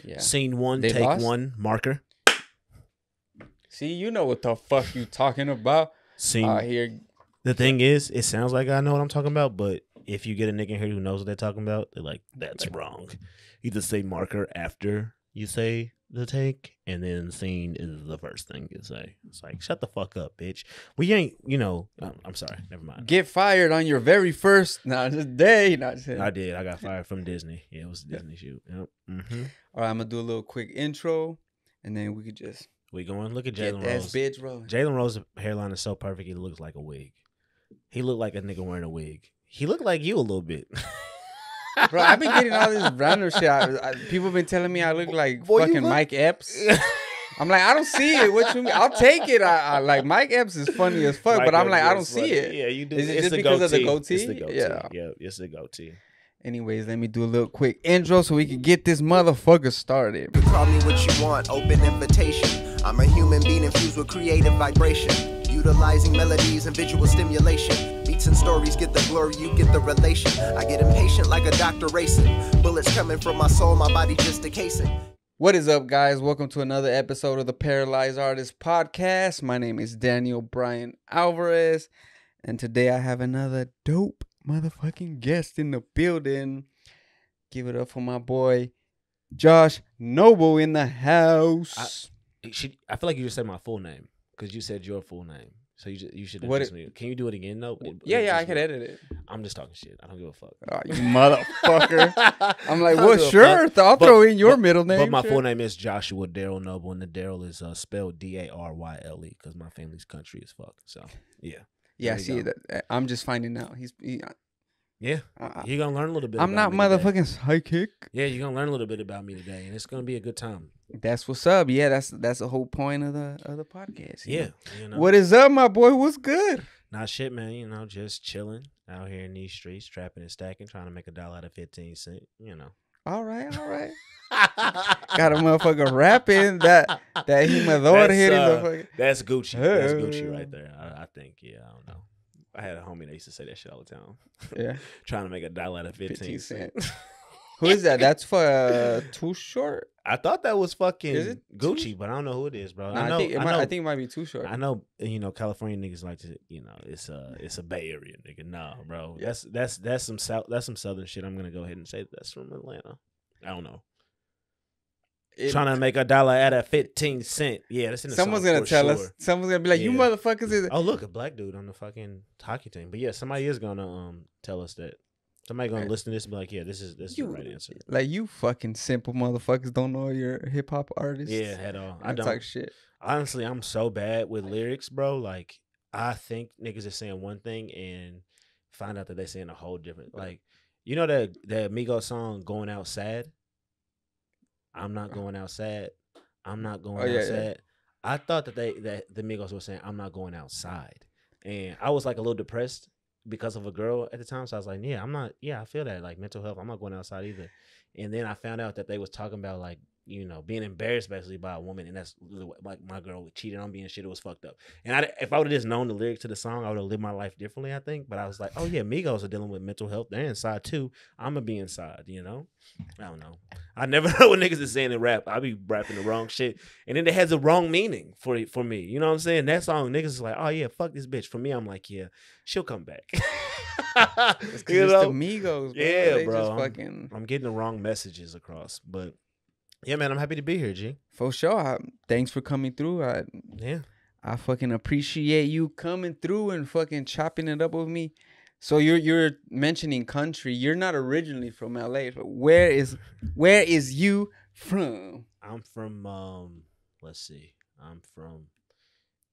Yeah. Scene 1, They take lost? 1, marker. See, you know what the fuck you talking about. Scene. Here. The thing is, it sounds like I know what I'm talking about, but if you get a nigga in here who knows what they're talking about, they're like, that's wrong. You just say marker after you say the take, and then scene is the first thing you say. It's like, shut the fuck up, bitch. We ain't, I'm sorry. Never mind. Get fired on your very first day. I did. I got fired from Disney. Yeah, it was a Disney shoot. Yep. Mm-hmm. All right, I'm going to do a little quick intro, and then we could just We going. Look at get Jalen that Rose. bitch rolling. Jalen Rose's hairline is so perfect, he looks like a wig. He looked like a nigga wearing a wig. He looked like you a little bit. Bro, I've been getting all this random shit. People been telling me I look like fucking Mike Epps. I'm like, I don't see it. What you mean? I'll take it. I like Mike Epps is funny as fuck, Mike but I'm Epps like, I is don't see funny. it. Yeah, you do. Is it It's just the because of the goatee. goatee? It's the goatee. Yeah. It's the goatee. Anyways, let me do a little quick intro so we can get this motherfucker started. You call me what you want, open invitation. I'm a human being infused with creative vibration, utilizing melodies and visual stimulation. Beats and stories get the glory, you get the relation. I get impatient like a doctor racing. Bullets coming from my soul, my body just a casing. What is up, guys? Welcome to another episode of the Paralyzed Artist Podcast. My name is Daniel Bryan Alvarez, and today I have another dope motherfucking guest in the building. Give it up for my boy Josh Noble in the house. I feel like you just said my full name because you said your full name. So you should have What just me. Can you do it again though? Yeah, I can edit it. I'm just talking shit. I don't give a fuck. Oh, you motherfucker. I'm like, I don't well, give a sure. fuck. I'll throw in your middle name. But my sure. full name is Joshua Daryl Noble, and the Daryl is spelled Daryle because my family's country is fuck. So yeah. Yeah, There you see, go. I'm just finding out. Yeah, you're gonna learn a little bit. I'm about not me today. motherfucking psychic. Yeah, you're gonna learn a little bit about me today, and it's gonna be a good time. That's what's up. Yeah, that's the whole point of the podcast. you Yeah, know? What is up, my boy? What's good? Not shit, man. Just chilling out here in these streets, trapping and stacking, trying to make $1 out of 15 cents. All right. Got a motherfucker rapping that Himador hitting. That's Gucci. That's Gucci right there. I think. Yeah, I don't know. I had a homie that used to say that shit all the time. Yeah, trying to make $1 out of 15 cents. Who is that? That's for Too Short. I thought that was fucking Is it Gucci, but I don't know who it is, bro. Nah, I think it might be Too Short. I know, California niggas like to, it's a Bay Area nigga. Nah, bro. Yeah. That's some southern shit. I'm gonna go ahead and say that's from Atlanta. I don't know. Trying to make $1 out of 15 cents. Yeah, that's in the Someone's song gonna for tell sure. us. Someone's gonna be like, "You Yeah. motherfuckers!" Is Oh, look, a black dude on the fucking hockey team. But yeah, somebody is gonna tell us that. Somebody gonna listen to this and be like, yeah, this is the right answer. like you fucking simple motherfuckers don't know your hip hop artists. Yeah, at all. I I don't. talk shit. Honestly, I'm so bad with lyrics, bro. Like, I think niggas is saying one thing and find out that they saying a whole different. Like, you know that Migos song "Going Out Sad." I'm not going out sad. I'm not going Oh, yeah, outside. I thought that the Migos were saying I'm not going outside, and I was like a little depressed because of a girl at the time. So I was like, yeah, I'm not. Yeah, I feel that like mental health. I'm not going outside either. And then I found out that they was talking about like being embarrassed basically by a woman, and that's like my girl cheated on me and shit. It was fucked up. And if I would have just known the lyrics to the song, I would have lived my life differently, I think. But I was like, oh yeah, Migos are dealing with mental health. They're inside too. I'm gonna be inside. I don't know. I never know what niggas is saying in rap. I be rapping the wrong shit, and then it has a wrong meaning for me. You know what I'm saying? That song, niggas is like, oh yeah, fuck this bitch. For me, I'm like, yeah, she'll come back. It's the Migos, bro. Yeah, They bro. Just fucking... I'm getting the wrong messages across, but yeah, man, I'm happy to be here, G. For sure. Thanks for coming through. Yeah. I fucking appreciate you coming through and fucking chopping it up with me. So you're mentioning country. You're not originally from LA, but where is you from? I'm from let's see. I'm from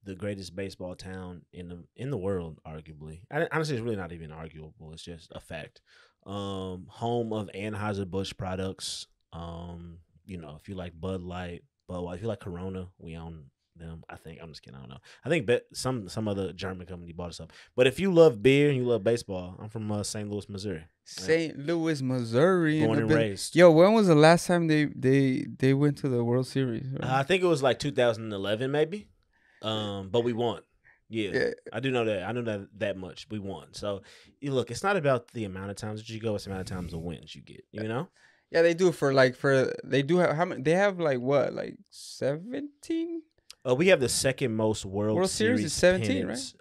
the greatest baseball town in the world, arguably. Honestly, it's really not even arguable. It's just a fact. Home of Anheuser-Busch products. If you like Bud Light, if you like Corona, we own them. I think. I'm just kidding. I don't know. I think some other German company bought us up. But if you love beer and you love baseball, I'm from St. Louis, Missouri. St. Louis, Missouri. Born and raised. Yo, when was the last time they went to the World Series? Right? I think it was like 2011, maybe. But we won. Yeah, I do know that. I know that much. We won. So, look, it's not about the amount of times that you go; it's the amount of times the wins you get. Yeah, they do they do have how many? They have like what, like 17? We have the second most World Series is Series 17, pennants.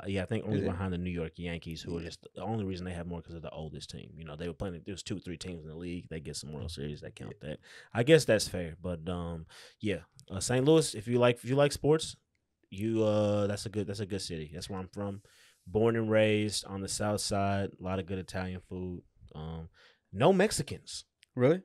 Yeah, I think only Is it? behind the New York Yankees, who are just the only reason they have more because of the oldest team. You know, they were playing. There was 2-3 teams in the league. They get some World Series. They count that. I guess that's fair. But yeah, St. Louis. If you like sports, that's a good city. That's where I'm from. Born and raised on the South Side. A lot of good Italian food. No Mexicans. Really?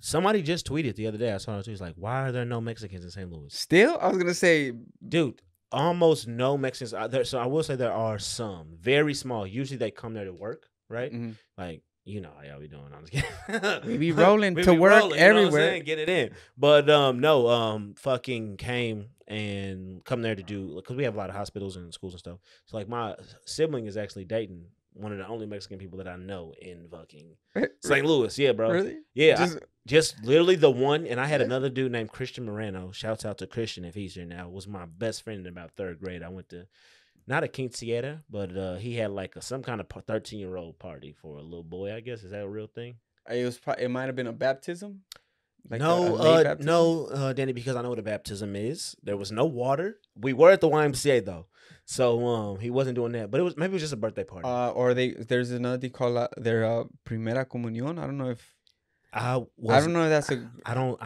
Somebody just tweeted the other day. I saw it too. He's like, "Why are there no Mexicans in St. Louis?" Still, I was gonna say, Dude, almost no Mexicans. So I will say there are some, very small. Usually they come there to work, right? mhm. Like, you know how we doing. I'm just kidding. We be rolling We to be work rolling, you know what I'm everywhere. saying? Get it in. But no, fucking came and come there to do, because we have a lot of hospitals and schools and stuff. So like my sibling is actually dating one of the only Mexican people that I know in fucking St. Louis. Yeah, bro. Really? Yeah, Just- just literally the one. And I had another dude named Christian Moreno. Shouts out to Christian if he's here now. Was my best friend in about third grade. I went to not a quinceañera, but he had like some kind of 13-year-old party for a little boy. I guess, is that a real thing? It might have been a baptism. Like a No, late baptism? no, Danny, because I know what a baptism is. There was no water. We were at the YMCA though, so he wasn't doing that. But maybe it was just a birthday party. Or there's another thing called their primera comunión. I don't know if I don't know if that's a. I don't.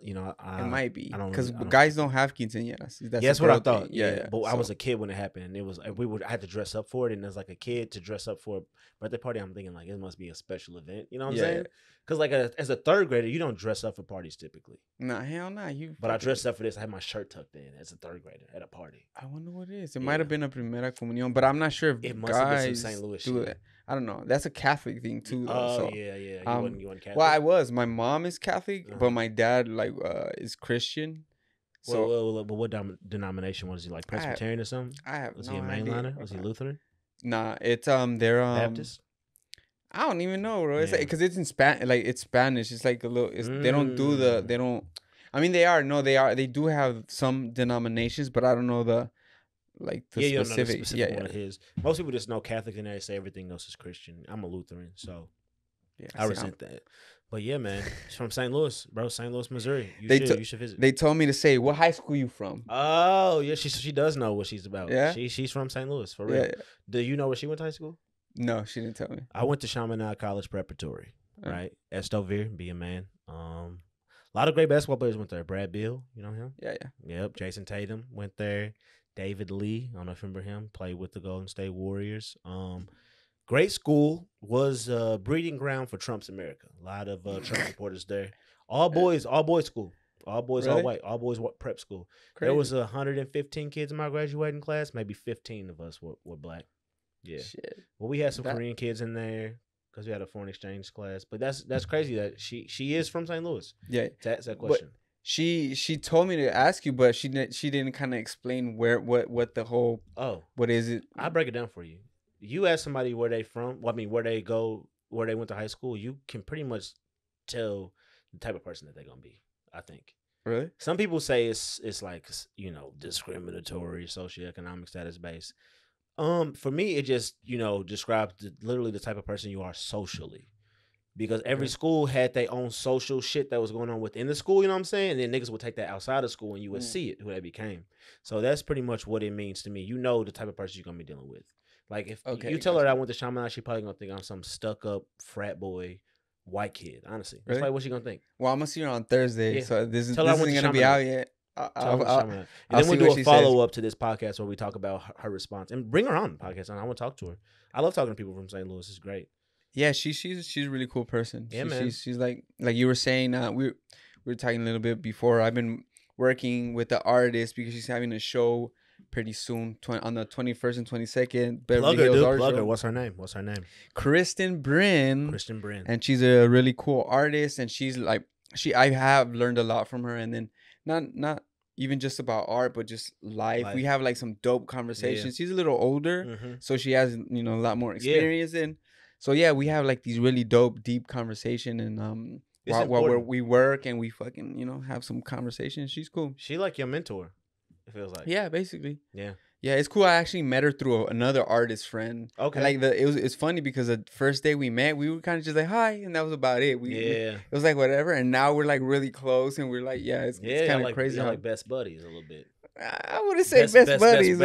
You know, It might be I don't because really- I don't- guys don't have quinceañeras. Yeah, that's what I thought. Yeah, but I so- was a kid when it happened, and it was I had to dress up for it, and as like a kid to dress up for a birthday party, I'm thinking like it must be a special event. You know what I'm Yeah, saying? Because like as a third grader, you don't dress up for parties typically. Nah, hell nah. You. But I fucking- dressed up for this. I had my shirt tucked in as a third grader at a party. I wonder what it is. It Yeah. might have been a primera comunión, but I'm not sure if It must have been guys some St. Louis do shit. that. I don't know. That's a Catholic thing too. Though, Oh so. yeah. You um, wasn't Catholic. Well, I was. My mom is Catholic, Uh-huh. but my dad is Christian. So Well, what denomination was he, like Presbyterian or something? I have Was no he a idea. mainliner? Was he Lutheran? Nah, it's they're Baptist? I don't even know, bro. It's Yeah. like because it's in it's Spanish. It's like a little. They don't do Mm. they don't. I mean, they do have some denominations, but I don't know the You don't know the specific. specific Yeah, one of his. Most people just know Catholic and they say everything else is Christian. I'm a Lutheran, so yeah. I resent that. But yeah, man, it's from St. Louis, bro. St. Louis, Missouri. You should visit. They told me to say, "What high school you from?" Oh yeah, she does know what she's about. Yeah? she's from St. Louis for real. Yeah. Do you know where she went to high school? No, she didn't tell me. I went to Chaminade College Preparatory, right? Estovere, be a man. A lot of great basketball players went there. Brad Beal, you know him? Yeah. Yep. Jason Tatum went there. David Lee, I don't know if you remember him, played with the Golden State Warriors. Great school, was a breeding ground for Trump's America. A lot of Trump supporters there. All boys school. All boys, all Really? white. All boys prep school. Crazy. There was 115 kids in my graduating class. Maybe 15 of us were black. Yeah. Shit. Well, we had some That- Korean kids in there because we had a foreign exchange class. But that's crazy that she is from St. Louis. Yeah. To answer that question. She told me to ask you, but she didn't kind of explain what the whole Oh, what is it. I'll break it down for you. You ask somebody where they from, well, I mean, where they go, where they went to high school, you can pretty much tell the type of person that they're gonna be. I think Really? some people say it's like, you know, discriminatory, socioeconomic status based. For me, it just, you know, describes literally the type of person you are socially. Because every Okay. school had their own social shit that was going on within the school, you know what I'm saying? And then niggas would take that outside of school and you would Mm. see it, who they became. So that's pretty much what it means to me. You know the type of person you're going to be dealing with. Like, if Okay, you tell her gotcha. I went to Chaminade, she probably going to think I'm some stuck-up frat boy white kid, honestly. That's Really? probably what she going to think. Well, I'm gonna see her on Thursday, Yeah. so this Tell her I isn't went to gonna be Chaminade. out yet. Tell her I'll, I went to I'll, Chaminade. I'll And then see we'll what do she a says. follow-up to this podcast where we talk about her response. And bring her on the podcast, and I want to talk to her. I love talking to people from St. Louis. It's great. Yeah, she's a really cool person. Yeah, man. She's like you were saying. We were talking a little bit before. I've been working with the artist because she's having a show pretty soon on the 21st and 22nd. Beverly Plug her, Hills dude. Art Plug Show. her. What's her name? What's her name? Kristen Bryn, Christian Brand. and she's a really cool artist. And she's like I have learned a lot from her. And then not even just about art, but just life. Life. We have like some dope conversations. She's a little older. Mm-hmm. So she has, a lot more Yeah. experience in. So yeah, we have like these really dope, deep conversation, and It's while important. we work and we fucking have some conversations. She's cool. She like your mentor. It feels like. Yeah, basically. Yeah. Yeah, it's cool. I actually met her through another artist friend. Okay. And like it's funny because the first day we met, we were kind of just like hi, and that was about it. It was like whatever, and now we're like really close, and we're like it's kind of crazy. Y'all like best buddies a little bit. I wouldn't say best buddies.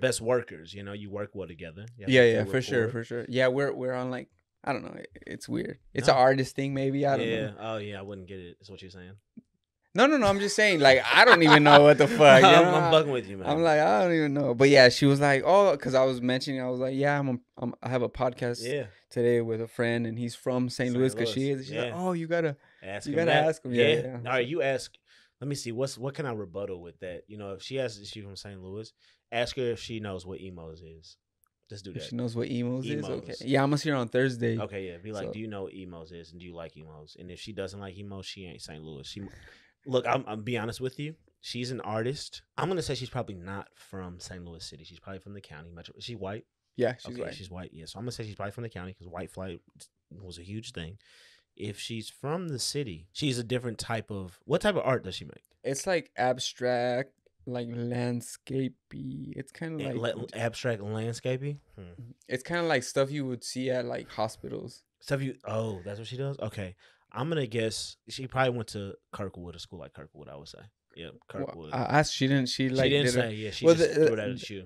Best workers. You know, you work well together. Yeah, for sure. Yeah, we're on like I don't know. It's weird. It's an artist thing, maybe. I don't know. Oh yeah, I wouldn't get it. Is what you're saying? No. I'm just saying, like, I don't even know what the fuck. You know? I'm bugging with you, man. I'm like, I don't even know. But yeah, she was like, oh, because I was mentioning, I was like, yeah, I have a podcast today with a friend, and he's from St. Louis because she is. She's like, oh, you gotta ask him. Yeah. All right, you ask. Let me see. What can I rebuttal with that? You know, if she asks if she's from St. Louis, ask her if she knows what emos is. Just do that. If she knows what emos is? Okay. Yeah, I'm gonna see her on Thursday. Okay, yeah. Be like, do you know what emos is, and do you like emos? And if she doesn't like emos, she ain't St. Louis. Look, I'm be honest with you. She's an artist. I'm gonna say she's probably not from St. Louis City. She's probably from the county. Is she white? Yeah, she's white. She's white. Yeah, so I'm gonna say she's probably from the county because white flight was a huge thing. If she's from the city, she's a different type of. What type of art does she make? It's like abstract, like landscapey. It's kind of like abstract landscapey. It's kind of like stuff you would see at like hospitals. Oh, that's what she does. Okay. I'm gonna guess she probably went to Kirkwood, a school like Kirkwood. I would say, yeah, Kirkwood. Well, I asked. She didn't say. Yeah, she just threw it at you.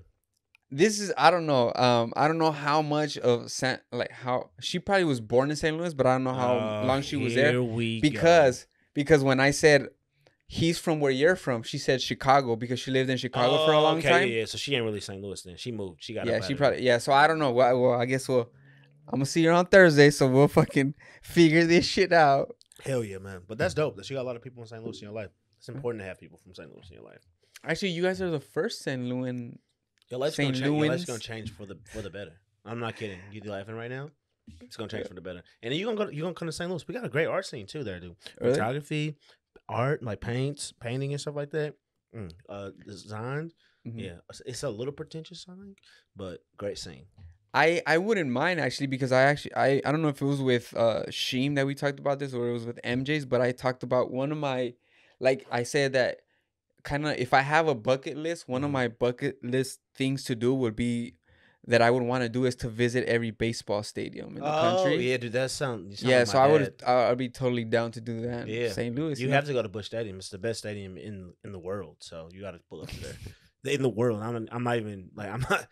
This is I don't know. I don't know how much of how she probably was born in St. Louis, but I don't know how long she was there. Because when I said he's from where you're from, she said Chicago because she lived in Chicago for a long time. Yeah. So she ain't really St. Louis then. She moved. She got So I don't know. Well, I guess I'm gonna see her on Thursday, so we'll fucking figure this shit out. Hell yeah, man! But that's dope that she got a lot of people in St. Louis in your life. It's important to have people from St. Louis in your life. Actually, you guys are the first St. Louis. Your life's gonna change for the better. I'm not kidding. You laughing right now? It's gonna change for the better. And then you're gonna come to St. Louis. We got a great art scene too there, dude. Really? Photography, art, like painting and stuff like that. Designed. Mm-hmm. Yeah, it's a little pretentious, I think, but great scene. I wouldn't mind actually because I don't know if it was with Sheem that we talked about this or it was with MJ's, but I talked about one of my, like I said that kind of if I have a bucket list, one of my bucket list things to do would be that I would want to do is to visit every baseball stadium in the country. Oh yeah, dude, that sound yeah. So I'd be totally down to do that. Yeah, in St. Louis. You have to go to Busch Stadium. It's the best stadium in the world. So you got to pull up there. In the world, I'm not even like I'm not.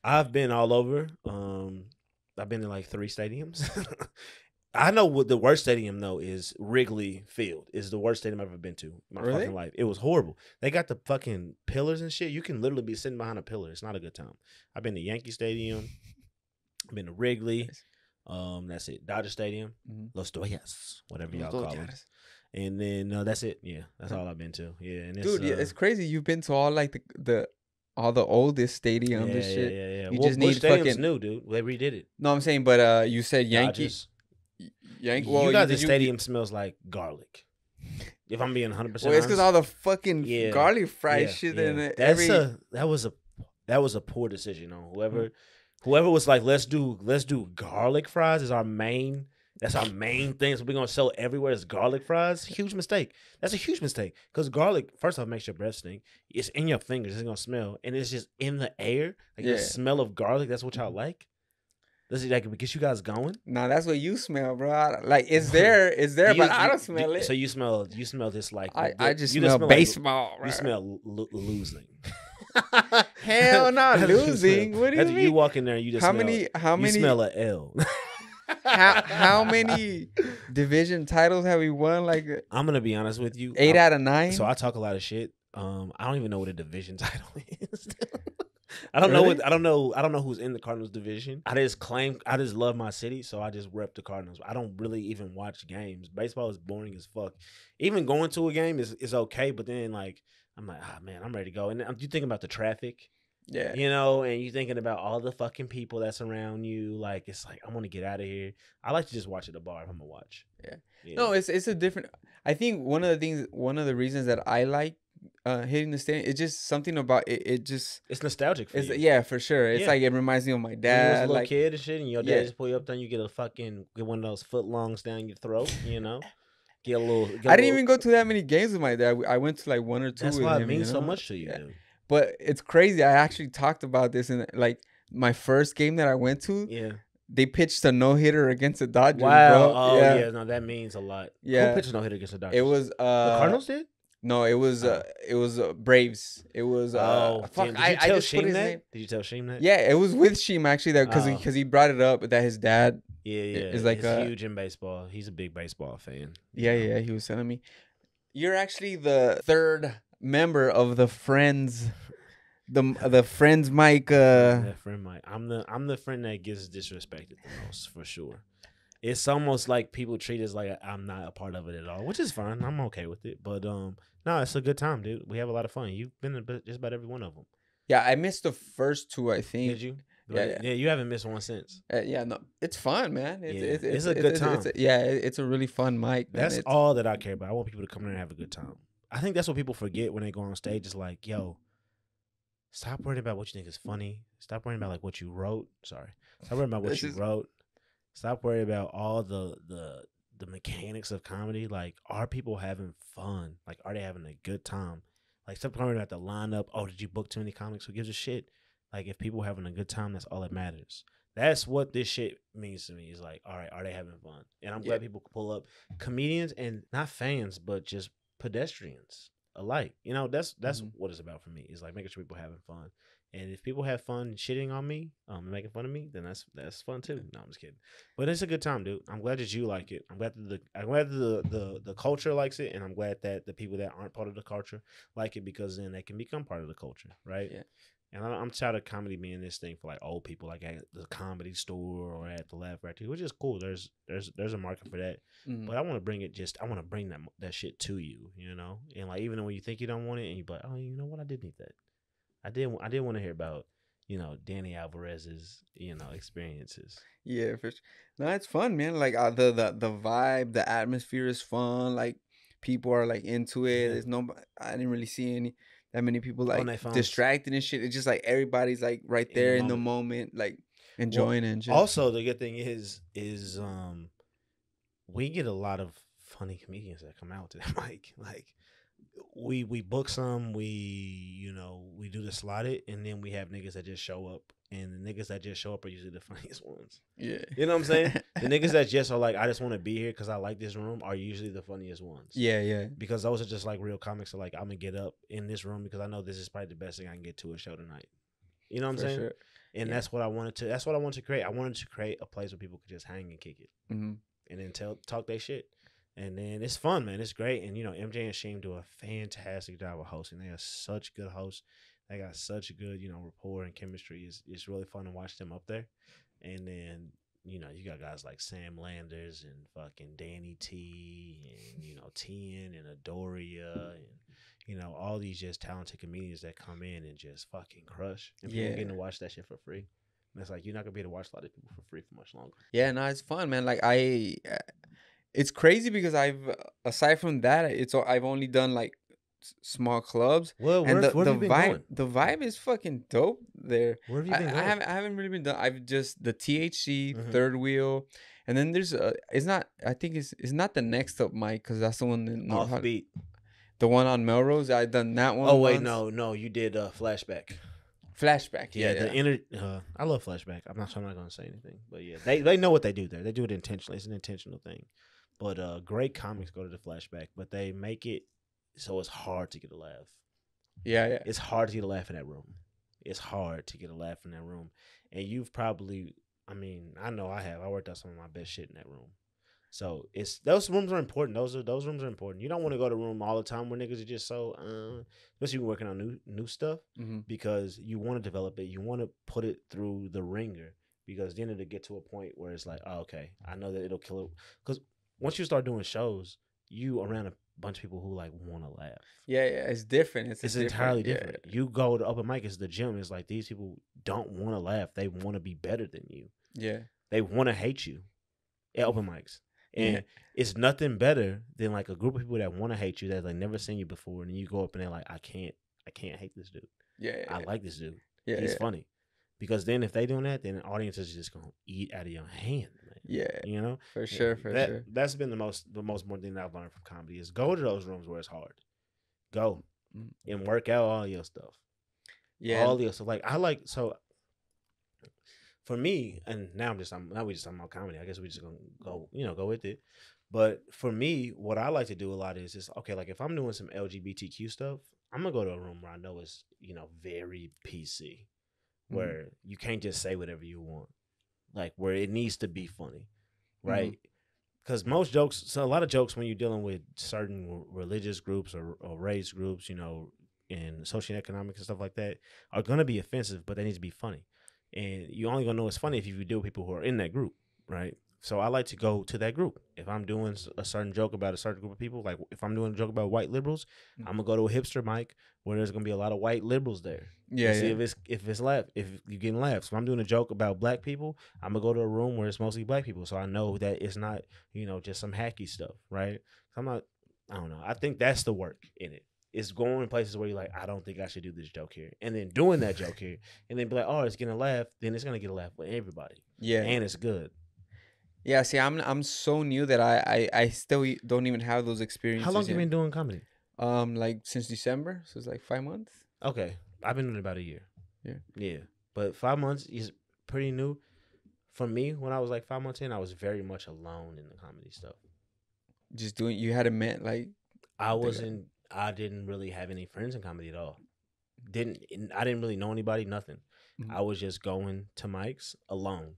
I've been all over. I've been to like 3 stadiums. I know what the worst stadium though is Wrigley Field. Is the worst stadium I've ever been to in my fucking life. It was horrible. They got the fucking pillars and shit. You can literally be sitting behind a pillar. It's not a good time. I've been to Yankee Stadium. I've been to Wrigley. That's it. Dodger Stadium. Los Dodgers, whatever y'all call it. And then that's it. Yeah, that's all I've been to. Yeah, and it's, dude, it's crazy. You've been to all like all the oldest stadiums and shit. Yeah. You just need fucking new, dude. They redid it. No, I'm saying, but you said Yankees. Well, you guys, the stadium smells like garlic. If I'm being 100% honest. Well, it's because all the fucking garlic fried shit in it. That was a poor decision on whoever was like, let's do garlic fries as our main. That's our main thing. So we're gonna sell everywhere is garlic fries. Huge mistake. That's a huge mistake. Because garlic, first off, makes your breath stink. It's in your fingers. It's gonna smell, and it's just in the air. Like the smell of garlic. That's what y'all like. Does it like get you guys going? Nah, that's what you smell, bro. Like it's there, but I don't smell it. So you smell this like I just smell baseball. Like, you smell losing. Hell no, losing. What do you mean? You walk in there, and you just how many? You smell an L. How many division titles have we won? Like I'm gonna be honest with you, 8 out of 9. So I talk a lot of shit. I don't even know what a division title is. I don't know I don't know who's in the Cardinals division. I just love my city, so I just rep the Cardinals. I don't really even watch games. Baseball is boring as fuck. Even going to a game is okay, but then like I'm like, man, I'm ready to go. And you think about the traffic. Yeah. You know, and you thinking about all the fucking people that's around you. Like, it's like, I want to get out of here. I like to just watch at the bar if I'm going to watch. Yeah. No, it's a different. I think one of the reasons that I like hitting the stadium, it's just something about it. It's nostalgic for you. Yeah, for sure. It's like, it reminds me of my dad. When you was a little kid and shit, and your dad just pull you up there and you get one of those foot longs down your throat, you know? I didn't even go to that many games with my dad. I went to like 1 or 2. That's why it means so much to you, dude. But it's crazy. I actually talked about this in like my first game that I went to. Yeah. They pitched a no hitter against the Dodgers. Wow. Bro. Oh yeah. No, that means a lot. Yeah. Who pitched no hitter against the Dodgers? It was the Cardinals did. No, it was Braves. It was fuck. Damn, I just put his name. Did you tell Sheem that? Yeah, it was with Sheem actually. That because he brought it up that his dad. Yeah. Is like he's huge in baseball. He's a big baseball fan. Yeah. He was telling me, you're actually the third member of the Friends. The Friends Mike. That friend Mike. I'm the friend that gets disrespected the most for sure. It's almost like people treat us like I'm not a part of it at all, which is fine. I'm okay with it. But no, it's a good time, dude. We have a lot of fun. You've been to just about every one of them. Yeah, I missed the first two. I think. Did you? Yeah. You haven't missed one since. Yeah, no, it's fun, man. It's a good time. It's a really fun mic. Man. That's all that I care about. I want people to come in and have a good time. I think that's what people forget when they go on stage. It's like, yo, stop worrying about what you think is funny. Stop worrying about like what you wrote. Sorry. Stop worrying about what you wrote. Stop worrying about all the mechanics of comedy. Like, are people having fun? Like, are they having a good time? Like, stop worrying about the lineup. Oh, did you book too many comics? Who gives a shit? Like, if people having a good time, that's all that matters. That's what this shit means to me. Is like, all right, are they having fun? And I'm glad people pull up comedians and not fans, but just pedestrians alike. You know, that's what it's about for me. Is like making sure people having fun. And if people have fun shitting on me, making fun of me, then that's fun too. No, I'm just kidding. But it's a good time, dude. I'm glad that you like it. I'm glad that the culture likes it, and I'm glad that the people that aren't part of the culture like it, because then they can become part of the culture, right? Yeah. And I'm tired of comedy being this thing for like old people, like at the Comedy Store or at the Laugh Factory, which is cool. There's a market for that, but I want to bring it. I want to bring that shit to you, you know. And like even when you think you don't want it, and you be like, oh, you know what, I did need that. I did want to hear about, you know, Danny Alvarez's, you know, experiences. Yeah, for sure. No, it's fun, man. Like the vibe, the atmosphere is fun. Like people are like into it. There's I didn't really see that many people like distracted and shit. It's just like everybody's like right there in the moment, like enjoying it and shit. Also, the good thing is we get a lot of funny comedians that come out to that mic. Like we book some, we do the slotted, and then we have niggas that just show up, and the niggas that just show up are usually the funniest ones. Yeah, you know what I'm saying? The niggas that just are like, I just want to be here because I like this room, are usually the funniest ones. Yeah, because those are just like real comics. Are like, I'm gonna get up in this room because I know this is probably the best thing I can get to a show tonight. You know what I'm saying? Sure. And that's what I wanted to. That's what I wanted to create. I wanted to create a place where people could just hang and kick it, and then talk their shit. And then it's fun, man. It's great. And, you know, MJ and Sheem do a fantastic job of hosting. They are such good hosts. They got such a good, you know, rapport and chemistry. It's really fun to watch them up there. And then, you know, you got guys like Sam Landers and fucking Danny T and, you know, Tien and Adoria and, you know, all these just talented comedians that come in and just fucking crush. And people getting to watch that shit for free. And it's like, you're not going to be able to watch a lot of people for free for much longer. Yeah, no, it's fun, man. Like it's crazy because aside from that, I've only done like small clubs. Well, and where have you been going? The vibe is fucking dope there. Where have you been going? I haven't really been done. I've just the THC Third Wheel, and then there's it's not the Next Up mic because that's the one in Offbeat. The one on Melrose. I done that one. Oh wait, no, you did Flashback. Flashback, I love Flashback. I'm not gonna say anything, but yeah, they know what they do there. They do it intentionally. It's an intentional thing. But great comics go to the Flashback, but they make it so it's hard to get a laugh. Yeah. It's hard to get a laugh in that room. It's hard to get a laugh in that room. And you've probably, I mean, I know I have. I worked out some of my best shit in that room. So those rooms are important. Those rooms are important. You don't want to go to a room all the time where niggas are just so, especially when working on new stuff, because you want to develop it. You want to put it through the ringer, because then it'll get to a point where it's like, oh, okay, I know that it'll kill it. Because once you start doing shows, you around a bunch of people who like want to laugh. Yeah, it's different. It's entirely different. Yeah. You go to open mic, it's the gym. It's like these people don't want to laugh. They want to be better than you. Yeah. They want to hate you at open mics. And it's nothing better than like a group of people that want to hate you, that like never seen you before, and then you go up and they're like, I can't hate this dude. Yeah. I like this dude. Yeah. He's funny. Because then if they doing that, then the audience is just gonna eat out of your hand, man. Yeah. You know? For sure. That's been the most important thing that I've learned from comedy is go to those rooms where it's hard. Go and work out all your stuff. Yeah. All the so like I like so. For me, and now we just talking about comedy. I guess we just gonna go with it. But for me, what I like to do a lot is just okay. Like if I'm doing some LGBTQ stuff, I'm gonna go to a room where I know it's very PC, where you can't just say whatever you want, like where it needs to be funny, right? Because most jokes, so a lot of jokes when you're dealing with certain religious groups or race groups, and socioeconomic and stuff like that, are gonna be offensive, but they need to be funny. And you only gonna know it's funny if you deal with people who are in that group, right? So I like to go to that group. If I'm doing a certain joke about a certain group of people, like if I'm doing a joke about white liberals, I'm gonna go to a hipster mic where there's gonna be a lot of white liberals there. Yeah. See if you're getting laughs. If I'm doing a joke about black people, I'm gonna go to a room where it's mostly black people, so I know that it's not just some hacky stuff, right? So I don't know. I think that's the work in it. It's going in places where you're like, I don't think I should do this joke here. And then doing that joke here. And then be like, oh, it's getting a laugh. Then it's going to get a laugh with everybody. Yeah. And it's good. Yeah, see, I'm so new that I still don't even have those experiences. How long have you been doing comedy? Like since December. So it's like 5 months. Okay. I've been doing it about a year. Yeah. Yeah. But 5 months is pretty new. For me, when I was like 5 months in, I was very much alone in the comedy stuff. Just doing, you hadn't met like... I didn't really have any friends in comedy at all. I didn't really know anybody, nothing. I was just going to mics alone.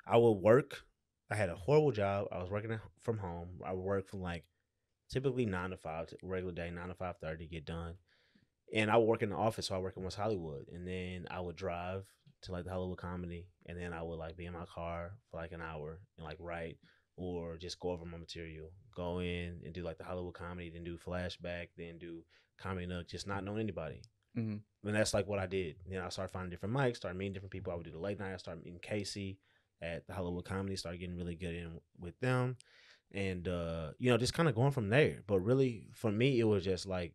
I would work. I had a horrible job. I was working from home. I would work from like typically 9 to 5, regular day, 9 to 5:30, get done. And I would work in the office, so I work in West Hollywood. And then I would drive to like the Hollywood Comedy, and then I would like be in my car for like an hour and like write or just go over my material, go in and do like the Hollywood Comedy, then do Flashback, then do Comedy Nook, just not knowing anybody. And that's like what I did. Then I started finding different mics, started meeting different people. I would do the late night. I started meeting Casey at the Hollywood Comedy, started getting really good in with them. And, just kind of going from there. But really, for me, it was just like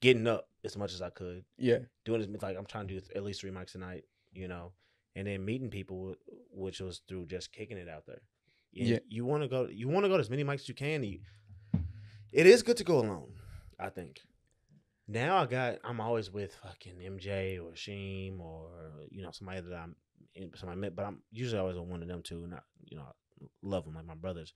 getting up as much as I could. Yeah. Doing as like I'm trying to do at least 3 mics a night, and then meeting people, which was through just kicking it out there. Yeah. You want to go to as many mics as you can. It is good to go alone, I think. Now I'm always with fucking MJ or Sheem or, somebody that somebody met, but I'm usually always with one of them too. And I love them like my brothers.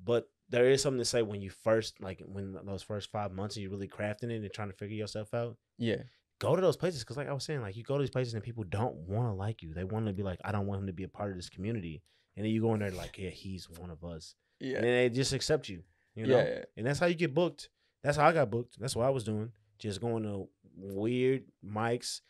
But there is something to say when you first, like when those first 5 months and you're really crafting it and trying to figure yourself out. Yeah. Go to those places. Because like I was saying, like you go to these places and people don't want to like you. They want to be like, I don't want him to be a part of this community. And then you go in there like, yeah, he's one of us. Yeah. And then they just accept you, Yeah. And that's how you get booked. That's how I got booked. That's what I was doing. Just going to weird mics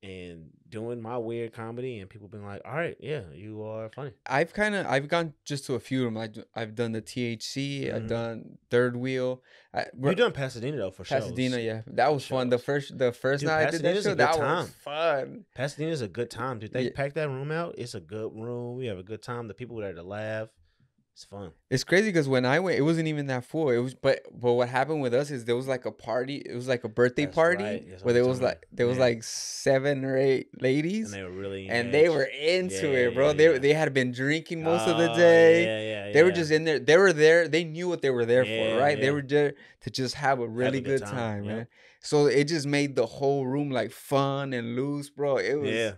and doing my weird comedy, and people being like, all right, yeah, you are funny. I've gone just to a few of them. I've done the THC. I've done Third Wheel. You've done Pasadena though for sure. Pasadena, yeah, that was fun. The first night I did that show, that was fun. Pasadena's a good time, dude. They pack that room out. It's a good room. We have a good time. The people there to laugh. It's fun. It's crazy because when I went, it wasn't even that full. It was, but what happened with us is there was like a party. It was like a birthday party where there was like 7 or 8 ladies, and they were really into it, bro. They had been drinking most of the day. They were just in there. They were there. They knew what they were there for, right? They were there to just have a really good time, man. So it just made the whole room like fun and loose, bro. It was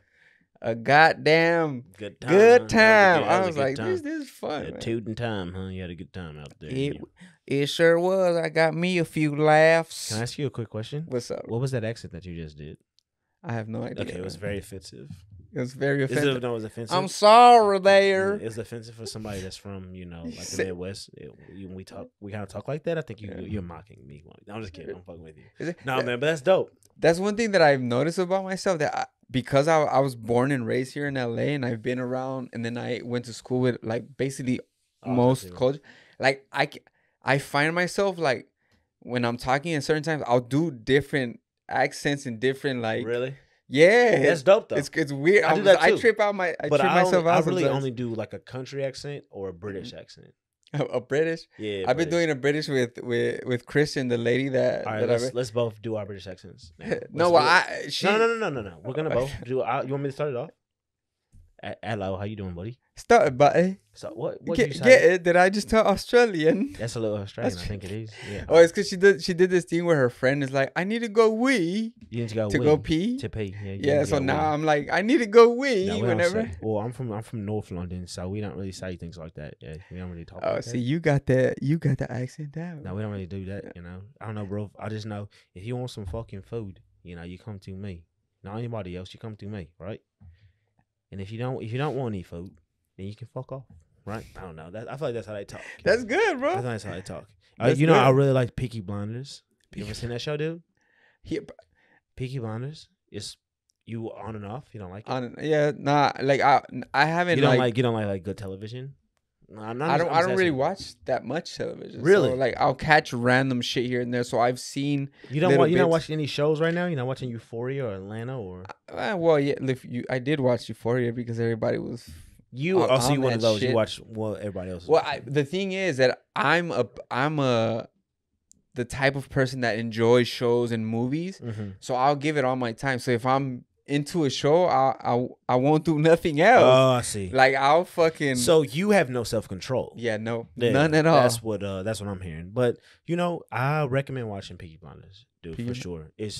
a goddamn good time. I was like, this is fun. A tootin' time, huh? You had a good time out there. It sure was. I got me a few laughs. Can I ask you a quick question? What's up? What was that accent that you just did? I have no idea. Okay, it was very offensive. It was very offensive. No, it was offensive. I'm sorry there. It's offensive for somebody that's from, like the Midwest. When we kind of talk like that. I think you're mocking me. I'm just kidding. I'm fucking with you. No, man, but that's dope. That's one thing that I've noticed about myself, that because I was born and raised here in LA, and I've been around, and then I went to school with like basically most culture. Like I find myself like when I'm talking at certain times, I'll do different accents and different like. Really? Yeah, that's dope though. It's weird. I do that too. I trip myself out. I really only do like a country accent or a British accent. A British? Yeah, I've been doing a British with Christian, the lady that. All right, let's both do our British accents. No. We're gonna both do. You want me to start it off? Hello, how you doing, buddy? Start, buddy. So what you Get say? it? Did I just tell Australian? That's a little Australian. That's- I think it is. Yeah. Oh, it's because she did this thing where her friend is like, I need to go wee You need to go to wee. go pee. To pee. Yeah. you Yeah, need to so go now wee. I'm like, I need to go wee No, we don't whenever. say- well, I'm from North London, so we don't really say things like that. Yeah, we don't really talk. Oh, like see, that. you got the accent down. No, we don't really do that. You know, I don't know, bro. I just know if you want some fucking food, you know, you come to me. Not anybody else. You come to me, right? And if you don't want any food, then you can fuck off, right? I don't know. I feel like that's how they talk. That's good, I bro. think that's how they talk. That's You know, I good. really like Peaky Blinders. You ever seen that show, dude? He, Peaky Blinders. It's you on and off. You don't like it. yeah, nah, like I haven't You don't like like good television. No, I'm not, I I'm don't just really asking. watch that much television. Really? So, like I'll catch random shit here and there. So I've seen You don't little you're not bits. watching any shows right now. You're not watching Euphoria or Atlanta or well, yeah, I did watch Euphoria because everybody was. you. on- Also, you on one of that those. shit. You watch what everybody else. is Well, watching. the thing is that I'm the type of person that enjoys shows and movies. Mhm. So I'll give it all my time. So if I'm into a show, I won't do nothing else. Oh, I see. Like I'll fucking So you have no self control. yeah, no, none at all. That's what I'm hearing. But you know, I recommend watching Peaky Blinders, dude, Peaky for sure. It's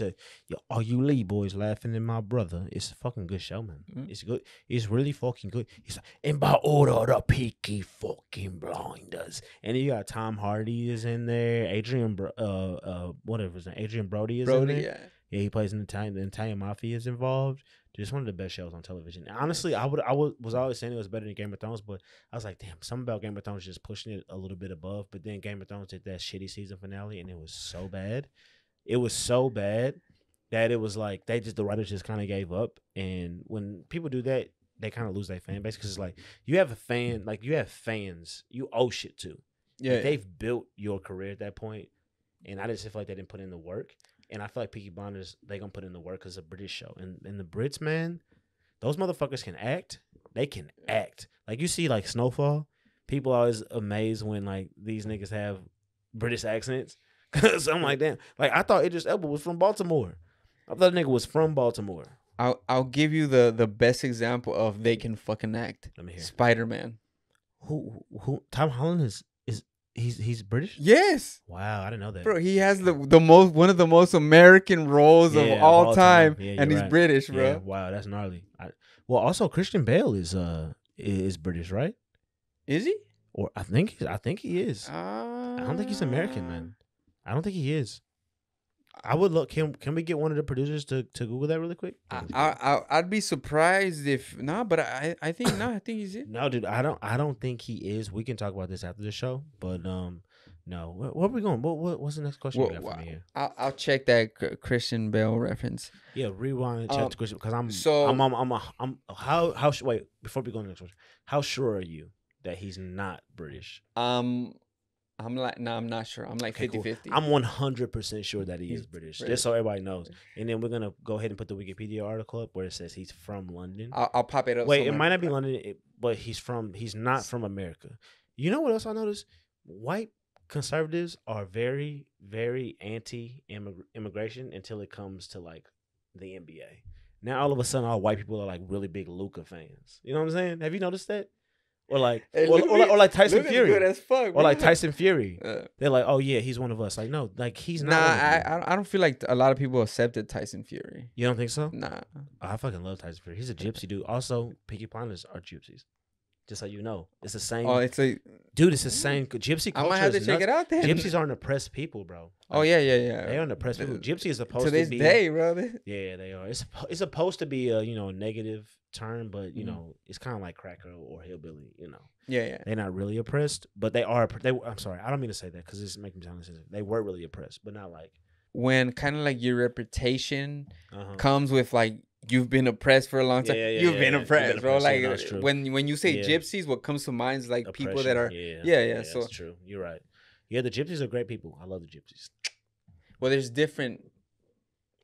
all you Lee boys laughing at my brother. It's a fucking good show, man. Mm. It's good. It's really fucking good. It's like, and by order of the Peaky fucking Blinders, and you got Tom Hardy is in there. Whatever his name, Adrian Brody is in Brody, there. yeah. Yeah, he plays in the Italian mafia is involved. Just one of the best shows on television. Honestly, I was always saying it was better than Game of Thrones, but I was like, damn, something about Game of Thrones just pushing it a little bit above. But then Game of Thrones did that shitty season finale, and it was so bad. It was so bad that it was like the writers just kind of gave up. And when people do that, they kind of lose their fan base because it's like you have fans you owe shit to. Yeah, Like, they've built your career at that point, and I just feel like they didn't put in the work. And I feel like Peaky Blinders, they gonna put in the work because it's a British show. And the Brits, man, those motherfuckers can act. They can act. Like you see, like Snowfall, people are always amazed when like these niggas have British accents. Cause I'm like, damn. Like I thought Idris Elba was from Baltimore. I thought the nigga was from Baltimore. I'll give you the best example of they can fucking act. Let me hear. Spider-Man. Who? Tom Holland is he's British? Yes. Wow, I didn't know that. Bro, he has the most one of the most American roles Yeah, of all time, Yeah, and you're he's right. British, bro. Yeah, wow, that's gnarly. Well, also Christian Bale is British, right? Is he? Or I think he is. I I don't think he's American, man. I don't think he is. I would look. Can we get one of the producers to Google that really quick? I'd be surprised if but I think I think he's it. No, dude, I don't think he is. We can talk about this after the show, but no. Where are we going? What's the next question you got for me here? I'll check that Christian Bale reference. Yeah, rewind and check the question because wait, before we go to the next question, how sure are you that he's not British? I'm not sure. I'm like Okay, cool. 50-50. I'm 100% sure that he He's is British, British. just so everybody knows. And then we're gonna go ahead and put the Wikipedia article up where it says he's from London. I'll pop it up. Wait, it somewhere. might not be London, but he's not from America. You know what else I noticed? White conservatives are very, very anti-immigration until it comes to like the NBA. Now all of a sudden, all white people are like really big Luka fans. You know what I'm saying? Have you noticed that? Or like, Hey, or like Tyson Luka's Fury, good as fuck, or bro. like Tyson Fury. Uh, They're like, oh yeah, he's one of us. Like no, like he's not. Nah, one of you. I don't feel like a lot of people accepted Tyson Fury. You don't think so? Nah. Oh, I fucking love Tyson Fury. He's a gypsy dude. Also, Peaky Blinders are gypsies. Just so you know, it's the same. Oh, it's like Dude, it's the same. Gypsy I culture might have to is check nuts. it out then. Gypsies aren't oppressed people, bro. Oh yeah, yeah. They aren't oppressed people. Gypsy is supposed To to this be. day, bro. Yeah, they are. It's supposed to be a a negative term, but Mm-hmm. it's kind of like cracker or hillbilly. Yeah. They're not really oppressed, but they are. I'm sorry, I don't mean to say that because it's making me sound insensitive. They were really oppressed, but not like. When kind of like your reputation Uh-huh. comes with like you've been oppressed for a long time. Yeah, you've been yeah. oppressed, You've been bro. oppressed, yeah, Like that's true. when you say Yeah. gypsies, what comes to mind is like people that Oppression. are yeah. So that's true. You're right. Yeah, the gypsies are great people. I love the gypsies. well, there's different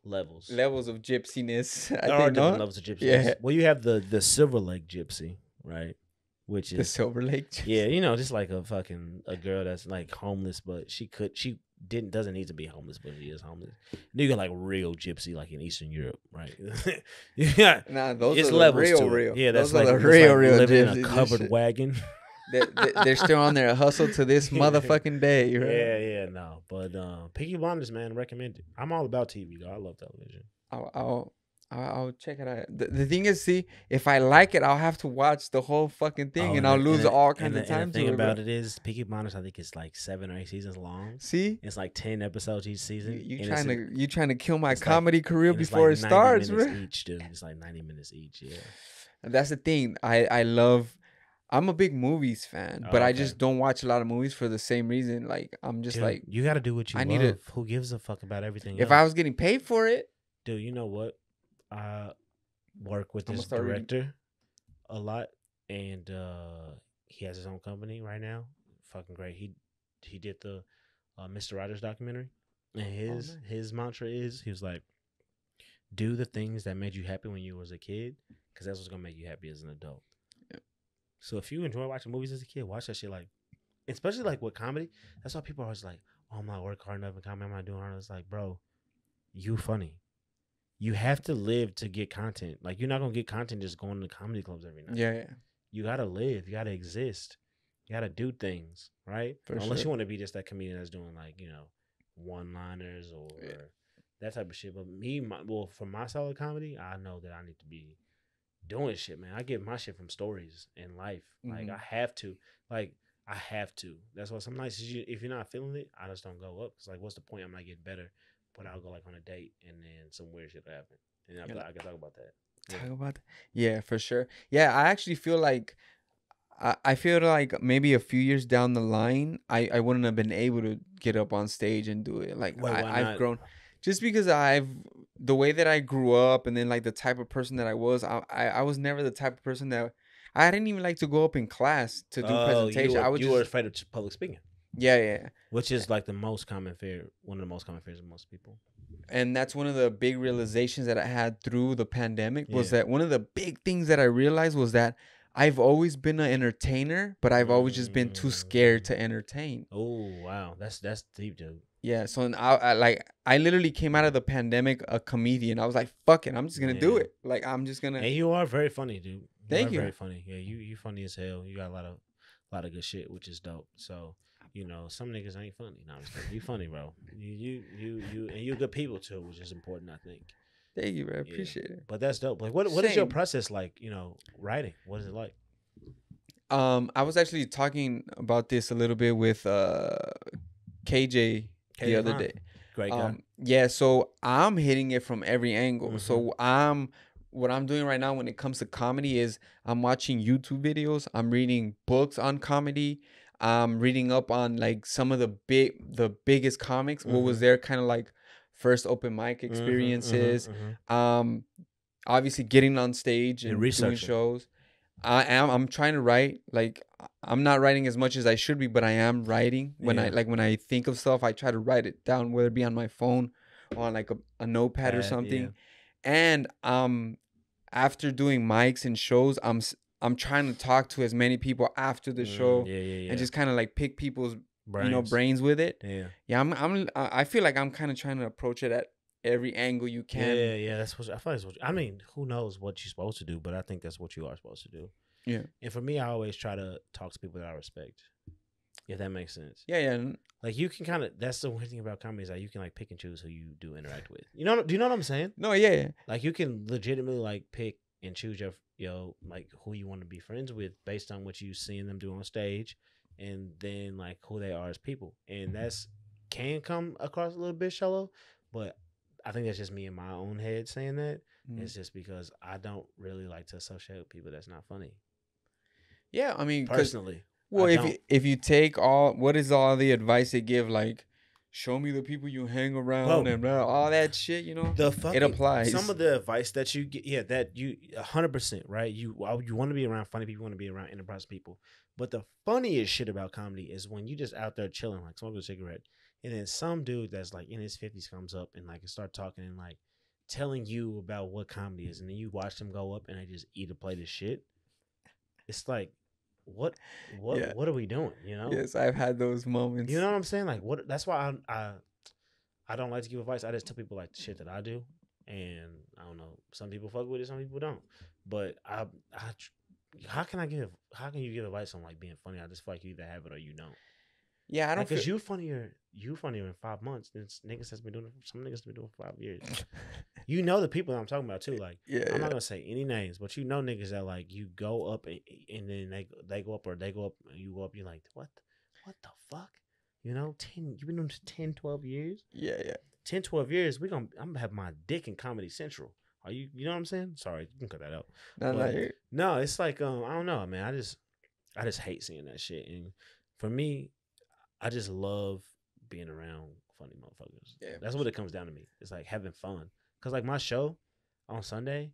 Levels. levels of gypsiness. I There are think, different no? levels of gypsies. Yeah. Well, you have the Silver Lake gypsy, right? Which The is Silver Lake. Gypsy. yeah, just like a girl that's like homeless, but she doesn't need to be homeless, but he is homeless. Nigga like real gypsy, like in Eastern Europe, right? Yeah, Nah, those it's are the levels real, to it. real. Yeah, that's those are like the real, real living in gypsies a and covered shit. wagon. They're still on their hustle to this motherfucking day, right? Yeah, no. But Peaky Blinders, man, recommend it. I'm all about TV, though. I love television. I'll check it out. The thing is, see, if I like it, I'll have to watch the whole fucking thing, and I'll lose all kinds of time and the to thing it. about Bro. it is, Peaky Blinders, I think it's like 7 or 8 seasons long. See, It's like 10 episodes each season. you trying to kill my it's like- comedy career and it's before like it 90 starts, minutes bro. each, dude. It's like 90 minutes each. Yeah. And that's the thing. I love. I'm a big movies fan, but I Okay. just don't watch a lot of movies for the same reason. Like I'm just Dude, like, you got to do what you I love. need to- Who gives a fuck about everything if else? I was getting paid for it, Dude, you know what? I work with I'ma this start reading. director a lot, and he has his own company right now. Fucking great. He did the Mr. Rogers documentary, and nice. his mantra is he was like, do the things that made you happy when you was a kid, because that's what's gonna make you happy as an adult. Yep. So if you enjoy watching movies as a kid, watch that shit. Like, especially like with comedy, that's why people are always like, "Oh, I'm not working hard enough in comedy. I'm not doing hard enough." It's like, bro, you funny. You have to live to get content. Like, you're not gonna get content just going to comedy clubs every night. yeah. You gotta live. You gotta exist. You gotta do things, right? For Unless sure. you want to be just that comedian that's doing like, you know, one-liners or that type of shit. But well, for my style of comedy, I know that I need to be doing shit, man. I get my shit from stories in life. Like, Mhm. I have to. Like, I have to. That's why some nights, if you're not feeling it, I just don't go up. It's like, what's the point? I'm not getting better. But I'll go like on a date, and then some weird shit will happen, and I can talk about that. Yeah. Talk about that. Yeah, for sure. Yeah, I actually feel like I feel like maybe a few years down the line, I wouldn't have been able to get up on stage and do it. Like Wait, why I've not? grown just because the way that I grew up and then like the type of person that I was never the type of person that I didn't even like to go up in class to do presentation. I would you just were afraid of public speaking, yeah. which is like the most common fear, one of the most common fears of most people. And that's one of the big realizations that I had through the pandemic was Yeah. that one of the big things that I realized was that I've always been an entertainer, but I've always just been too scared to entertain. Oh wow, that's deep, dude. Yeah, so I literally came out of the pandemic a comedian. I was like, fuck it, I'm just gonna do Yeah. it. Like I'm just gonna. And you are very funny, dude. Thank are you. Very funny. Yeah, you funny as hell. You got a lot of good shit, which is dope. So, you know, some niggas ain't funny. No, I'm just kidding. You funny, bro. You and you good people too, which is important, I think. Thank you, bro. I Yeah. appreciate it. But that's dope. Like, what is your Same. process like? You know, writing. What is it like? I was actually talking about this a little bit with KJ the KJ other Vaughn. day. Great guy. Yeah, so I'm hitting it from every angle. Mhm. So what I'm doing right now when it comes to comedy is I'm watching YouTube videos, I'm reading books on comedy, I'm reading up on like some of the biggest comics, what was Mhm. their kind of like first open mic Mhm, experiences. mhm, mhm. Obviously getting on stage And and doing researching. shows. I'm trying to write. Like I'm not writing as much as I should be, but I am writing. When Yeah. when I think of stuff, I try to write it down, whether it be on my phone or on like a notepad or Pad, something. yeah. And after doing mics and shows, I'm trying to talk to as many people after the show Yeah. and just kind of like pick people's brains with it. Yeah. Yeah, I feel like I'm kind of trying to approach it at every angle you can. Yeah. That's what I feel like. That's what, I mean, who knows what you're supposed to do, but I think that's what you are supposed to do. Yeah. And for me, I always try to talk to people that I respect. If that makes sense. Yeah. Like you can kind of. That's the weird thing about comedy is that you can like pick and choose who you do interact with. You know? Do you know what I'm saying? No, yeah. Like you can legitimately like pick and choose like who you want to be friends with based on what you seeing them do on stage, and then like who they are as people, and that's can come across a little bit shallow, but I think that's just me in my own head saying that. Mhm. It's just because I don't really like to associate with people that's not funny. Yeah, I mean, 'cause- Personally, well, I if don't. if you take what is all the advice they give, like, show me the people you hang around Bro. and blah, all that shit, you know, The fucking, applies. Some of the advice that you get, yeah, that you 100%, right? You want to be around funny people, you want to be around enterprise people. But the funniest shit about comedy is when you just out there chilling, like smoking a cigarette, and then some dude that's like in his 50s comes up and like start talking and like telling you about what comedy is, and then you watch them go up and they just eat a plate of shit. It's like, what Yeah. what are we doing? You know? Yes, I've had those moments. You know what I'm saying? Like what? That's why I don't like to give advice. I just tell people like the shit that I do, and I don't know. Some people fuck with it, some people don't. But how can you give advice on like being funny? I just feel like you either have it or you don't. Yeah, I don't Because feel. you funnier in 5 months than niggas has been doing. Some niggas been doing for 5 years. You know the people I'm talking about too. Like Yeah, I'm not gonna say any names, but you know niggas that like you go up and then they go up or they go up and you go up. You're like what the fuck? You know, you've been doing this 10, 12 years. yeah. 10, 12 years. I'm gonna have my dick in Comedy Central. Are you? You know what I'm saying? Sorry, you can cut that out. No, But, no, it's like I don't know, man. I just hate seeing that shit. And for me, I just love being around funny motherfuckers. Yeah, That's what it comes down to me. It's like having fun. Cause like my show on Sunday,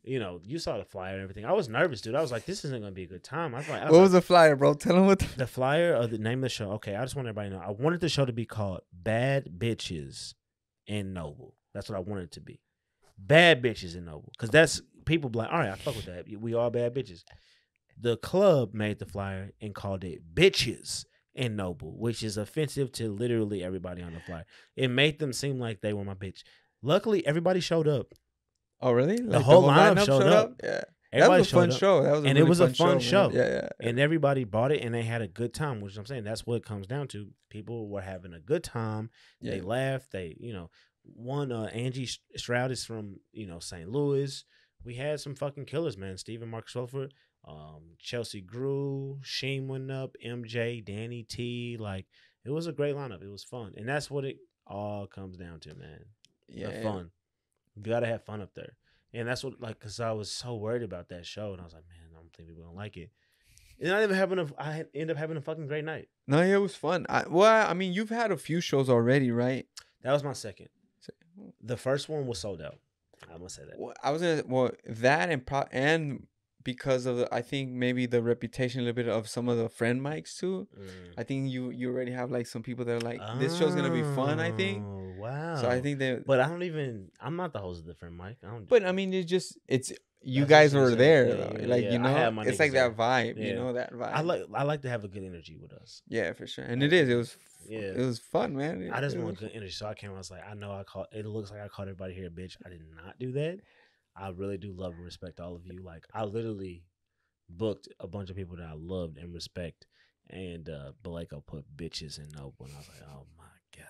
you know, you saw the flyer and everything. I was nervous, dude. I was like, this isn't gonna be a good time. I was What was the flyer, bro? Tell him what. the flyer or the name of the show? Okay, I just want everybody to know. I wanted the show to be called Bad Bitches in Noble. That's what I wanted it to be. Bad Bitches in Noble. Because that's people be like, all right, I fuck with that. We all bad bitches. The club made the flyer and called it Bitches in Noble, which is offensive to literally everybody on the flyer. It made them seem like they were my bitch. Luckily, everybody showed up. Oh, really? The whole lineup showed up. Yeah. Everybody That was a fun showed up. show. That was And a it really was a fun man. show. Yeah. And everybody bought it and they had a good time, which I'm saying that's what it comes down to. People were having a good time. Yeah. They laughed. They, one Angie Stroud is from, St. Louis. We had some fucking killers, man. Stephen Marcus Rutherford, Chelsea Grew, Sheen went up, MJ, Danny T. Like, it was a great lineup. It was fun. And that's what it all comes down to, man. Yeah. The fun. You gotta have fun up there. And that's what, like, because I was so worried about that show. And I was like, man, I don't think people gonna like it. And I ended up having a fucking great night. No, yeah, it was fun. I mean, you've had a few shows already, right? That was my second. The first one was sold out. I'm gonna say that. That and because of I think maybe the reputation a little bit of some of the friend mics too. I think you already have like some people that are like, this show's gonna be fun. I think. Wow. So I think But I'm not the host of the friend mic. But I mean, it's you That's guys what you're were saying. there, Yeah, though. yeah, Like yeah. I had my it's like niggas that there. vibe. Yeah. You know that vibe. I like to have a good energy with us. Yeah, for sure. And it is. Yeah. It was fun, man. I just want good energy. So I came. I was like, I know it looks like I called everybody here a bitch. I did not do that. I really do love and respect all of you. Like, I literally booked a bunch of people that I loved and respect. And Baleko put bitches in Noble. And I was like, oh my God.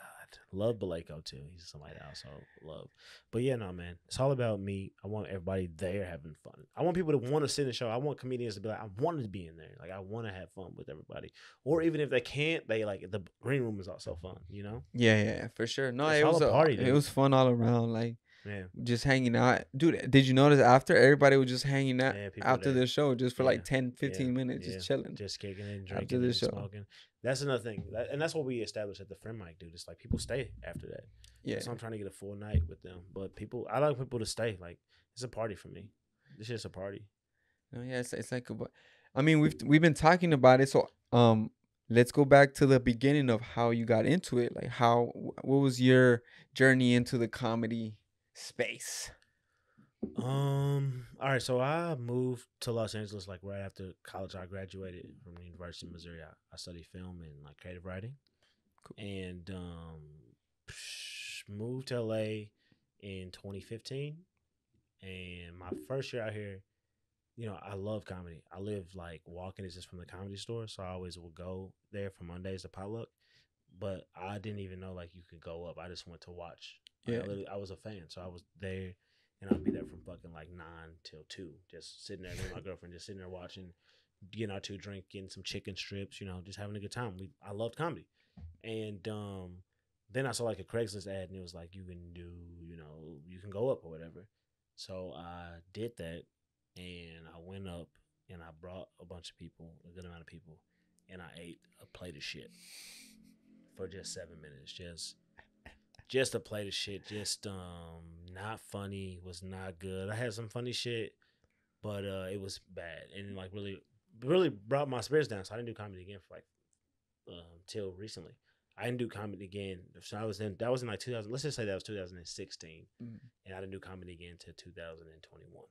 Love Baleko too. He's somebody that I also love. But yeah, no, man. It's all about me. I want everybody there having fun. I want people to want to sit in the show. I want comedians to be like, I wanted to be in there. Like, I want to have fun with everybody. Or even if they can't, they like, the green room is also fun, you know? Yeah, for sure. No, It's it all was a party, It dude. was fun all around. Like, Yeah. just hanging out. Dude, did you notice after everybody was just hanging out Yeah, people after there. the show just for Yeah, like 10, 15 yeah, minutes, yeah. just chilling? Just kicking and After drinking the and show. smoking. That's another thing. And that's what we established at the friend mic, dude. It's like people stay after that. Yeah. So I'm trying to get a full night with them. But I like people to stay. Like, it's a party for me. It's just a party. No, yeah, it's like I mean, we've been talking about it, so let's go back to the beginning of how you got into it. Like, what was your journey into the comedy space? All right, so I moved to Los Angeles like right after college. I graduated from the University of Missouri. I studied film and like creative writing. Cool. And moved to LA in 2015. And my first year out here, I love comedy. I live like walking distance from the Comedy Store, so I always would go there for Mondays to potluck. But I didn't even know like you could go up. I just went to watch. Like, Yeah. I was a fan, so I was there. And I'd be there from fucking like 9 till 2, just sitting there, me and my girlfriend just sitting there watching, getting our 2 drink, getting some chicken strips, just having a good time. I loved comedy. And then I saw like a Craigslist ad and it was like, you can go up or whatever. So I did that and I went up and I brought a bunch of people, a good amount of people, and I ate a plate of shit for just 7 minutes. Just a plate of shit, just not funny, was not good. I had some funny shit, but it was bad and like really brought my spirits down. So I didn't do comedy again for like till recently. I didn't do comedy again. So that was in like 2000. Let's just say that was 2016, and I didn't do comedy again till 2021.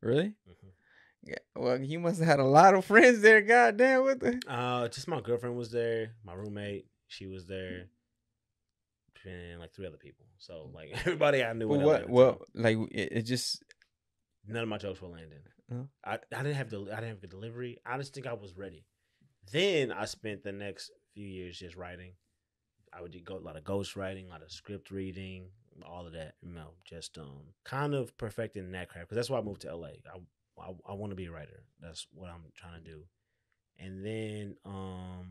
Really? Mm-hmm. Yeah. Well, you must have had a lot of friends there. Goddamn, what the? Just my girlfriend was there, my roommate, she was there, and like 3 other people. So like everybody I knew. But in LA what? at the Well, time. like it just. None of my jokes were landing. Huh? I didn't have the delivery. I just think I was ready. Then I spent the next few years just writing. I would go a lot of ghost writing, a lot of script reading, all of that. You know, just kind of perfecting that craft because that's why I moved to LA. I want to be a writer. That's what I'm trying to do. And then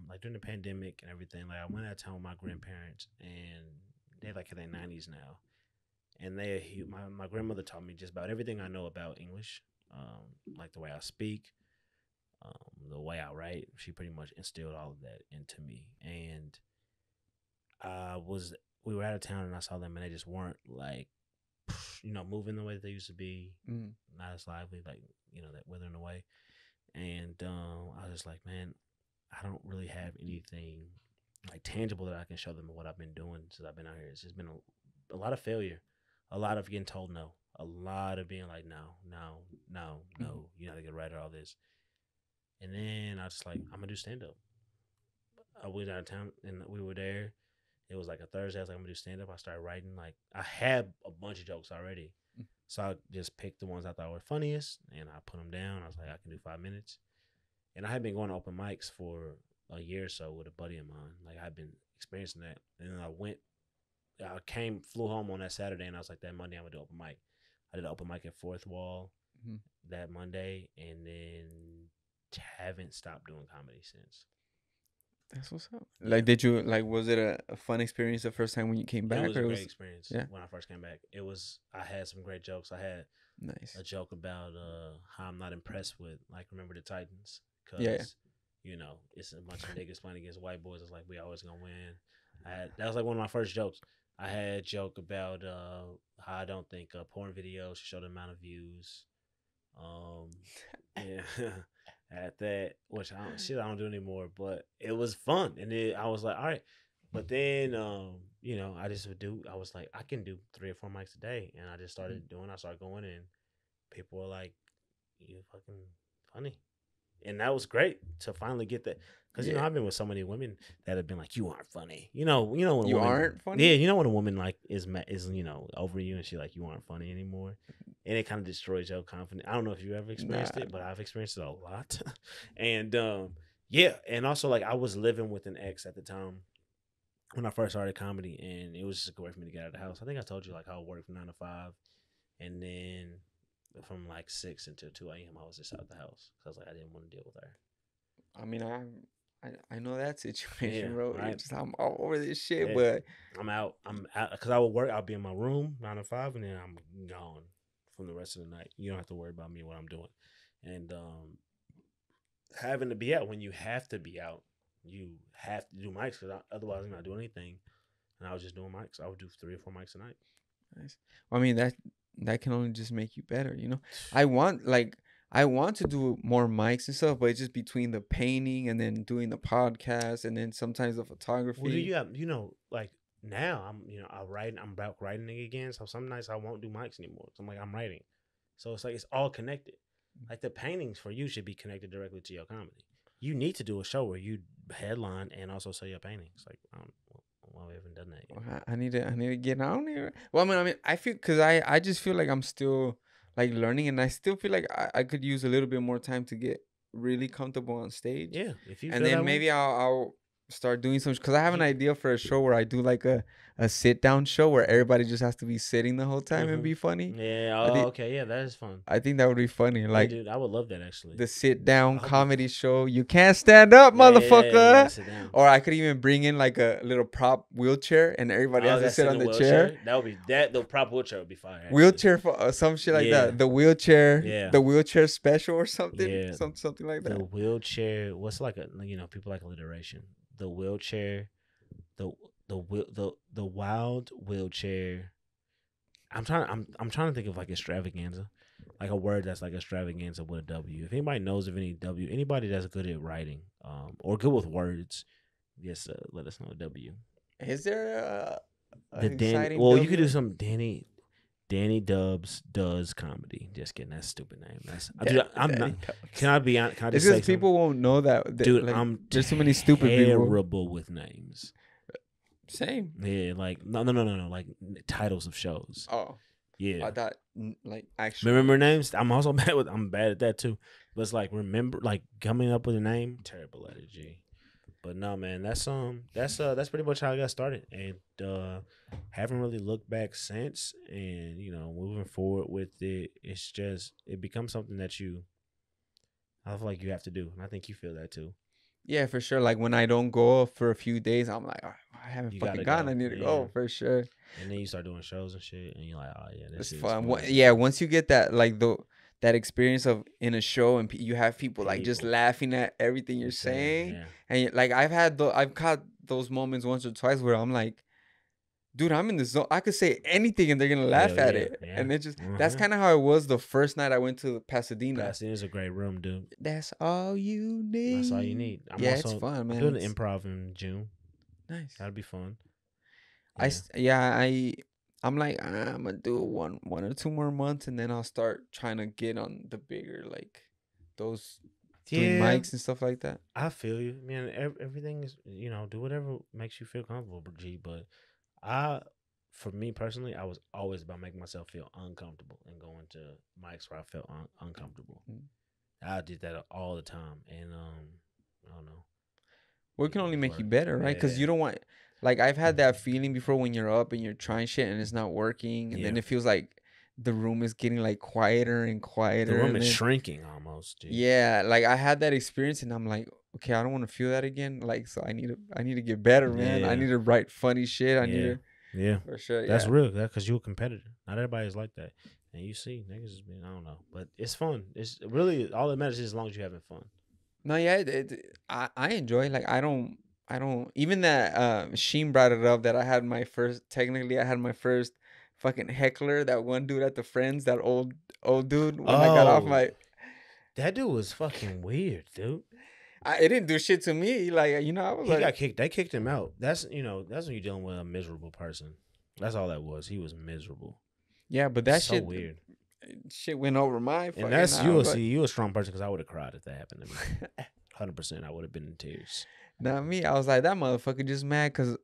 like during the pandemic and everything, like I went out of town with my grandparents, and they're like in their 90s now. And my grandmother taught me just about everything I know about English, like the way I speak, the way I write. She pretty much instilled all of that into me. And we were out of town, and I saw them, and they just weren't like, moving the way that they used to be, not as lively, like that withering away. And I was just like, man, I don't really have anything like tangible that I can show them of what I've been doing since I've been out here. It's just been a lot of failure, a lot of getting told no, a lot of being like, no, you're not a good writer, all this. And then I was just like, I'm gonna do stand up. I went out of town and we were there. It was like a Thursday. I was like, I'm gonna do stand up. I started writing. Like I had a bunch of jokes already. So I just picked the ones I thought were funniest and I put them down. I was like, I can do 5 minutes. And I had been going to open mics for a year or so with a buddy of mine. Like I'd been experiencing that. And then flew home on that Saturday, and I was like, that Monday I'm gonna do open mic. I did an open mic at Fourth Wall that Monday, and then haven't stopped doing comedy since. That's what's up. Like, did you was it a fun experience the first time when you came back? It was a great experience. Yeah. When I first came back, I had some great jokes. I had a joke about how I'm not impressed with Remember the Titans because it's a bunch of niggas playing against white boys. It's like we always gonna win. That was like one of my first jokes. I had a joke about how I don't think porn videos should show the amount of views. Yeah. At that, which I don't do anymore, but it was fun. And then I was like, all right. But then, I just I was like, I can do 3 or 4 mics a day. And I just started I started going, and people were like, you fucking funny. And that was great to finally get that. Because, I've been with so many women that have been like, you aren't funny. When a woman aren't funny? Yeah, when a woman is over you and she like, you aren't funny anymore. And it kind of destroys your confidence. I don't know if you ever experienced it, but I've experienced it a lot. And and also like I was living with an ex at the time when I first started comedy, and it was just a way for me to get out of the house. I think I told you like how I worked from 9 to 5, and then from like 6 until 2 a.m. I was just out of the house because I was like I didn't want to deal with her. I mean, I know that situation, bro. Right. I'm all over this shit, Yeah. but I'm out because I would work. I'll be in my room 9 to 5, and then I'm gone from the rest of the night. You don't have to worry about me what I'm doing. And having to be out when you have to be out, you have to do mics because otherwise I'm not doing anything. And I was just doing mics. I would do 3 or 4 mics a night. Nice. Well, I mean that can only just make you better, I want to do more mics and stuff, but it's just between the painting and then doing the podcast and then sometimes the photography. Well, do you have, like now I'm back writing again. So some nights I won't do mics anymore. So I'm like, I'm writing. So it's like, it's all connected. Like the paintings for you should be connected directly to your comedy. You need to do a show where you headline and also sell your paintings. Like, well, we haven't done that yet. I need to get on here. Well, I mean, I feel because I just feel like I'm still like learning, and I still feel like I could use a little bit more time to get really comfortable on stage. Yeah, if you and then maybe I'll start doing some because I have an idea for a show where I do like a sit down show where everybody just has to be sitting the whole time and be funny. Yeah. Okay. Yeah, that is fun. I think that would be funny. Like, dude, I would love that actually. The sit down comedy show. You can't stand up, motherfucker. Yeah, sit down. Or I could even bring in like a little prop wheelchair and everybody has to sit on the chair. That would be the prop wheelchair would be fire. Actually. Wheelchair for some shit like that. The wheelchair. Yeah. The wheelchair special or something. Yeah. Something like that. The wheelchair. What's like people like alliteration. The wheelchair. The wild wheelchair. I'm trying to think of like extravaganza, like a word that's like extravaganza with a W. If anybody knows of anybody that's good at writing, or good with words, just let us know. W. Is there you could do some Danny. Danny Dubs does comedy. Just kidding. That's a stupid name. That's I'm Danny not. Dubs. Can I be honest? Can I It's just say because people won't know that. dude, like, I'm there's so many stupid people. terrible with names. Same. Yeah, like no, like titles of shows. Oh, Yeah, I thought like actually. remember names. I'm also I'm bad at that too. But it's like like coming up with a name. Terrible at it, G. But no, man, that's pretty much how I got started, and haven't really looked back since. And moving forward with it, it becomes something that I feel like you have to do, and I think you feel that too. Yeah, for sure. Like when I don't go for a few days, I'm like, oh, I haven't You fucking gotta gone. go. I need to Yeah. go for sure. And then you start doing shows and shit, and you're like, oh yeah, It's this fun. is Yeah, once you get that that experience of in a show and you have people like just People. laughing at everything you're saying, Yeah. and like I've caught those moments once or twice where I'm like, dude, I'm in the zone. I could say anything and they're gonna laugh Hell at yeah, it, yeah. and it just that's Mhm. kind of how it was the first night I went to Pasadena. Pasadena's a great room, dude. That's all you need. That's all you need. Yeah, it's fun, man. I'm doing It's improv in June. nice. That'll be fun. I'm like I'm gonna do it one or two more months and then I'll start trying to get on the bigger like those doing mics and stuff like that. I feel you, man. Everything is, do whatever makes you feel comfortable, G. But for me personally, I was always about making myself feel uncomfortable and going to mics where I felt uncomfortable. Mm. I did that all the time, and I don't know. Well, it can only make you Work. better, right? Because Yeah. you don't want like I've had that feeling before when you're up and you're trying shit and it's not working, and then Yeah. it feels like the room is getting like quieter and quieter. The room and is then- shrinking almost. G. Yeah, like I had that experience and I'm like, okay, I don't want to feel that again. Like, so I need to get better, man. I Yeah. need to write funny shit. I need Yeah. to Yeah. for sure. That's yeah. real. That because you're a competitor. Not everybody's like that. And you see, niggas has been, I don't know. But it's fun. It's really, all that matters is as long as you're having fun. No, yeah, I enjoy like I don't even that Sheen brought it up that I had my first fucking heckler, that one dude at the Friends, that old dude when I got off Oh. my That dude was fucking weird, dude. it didn't do shit to me. Like, I was He like got kicked. They kicked him out. That's when you're dealing with a miserable person. That's all that was. He was miserable. yeah, but that so shit weird. shit went over my fucking And that's I was like, you a strong person because I would have cried if that happened to me. 100%. I would have been in tears. not me. I was like, that motherfucker just mad because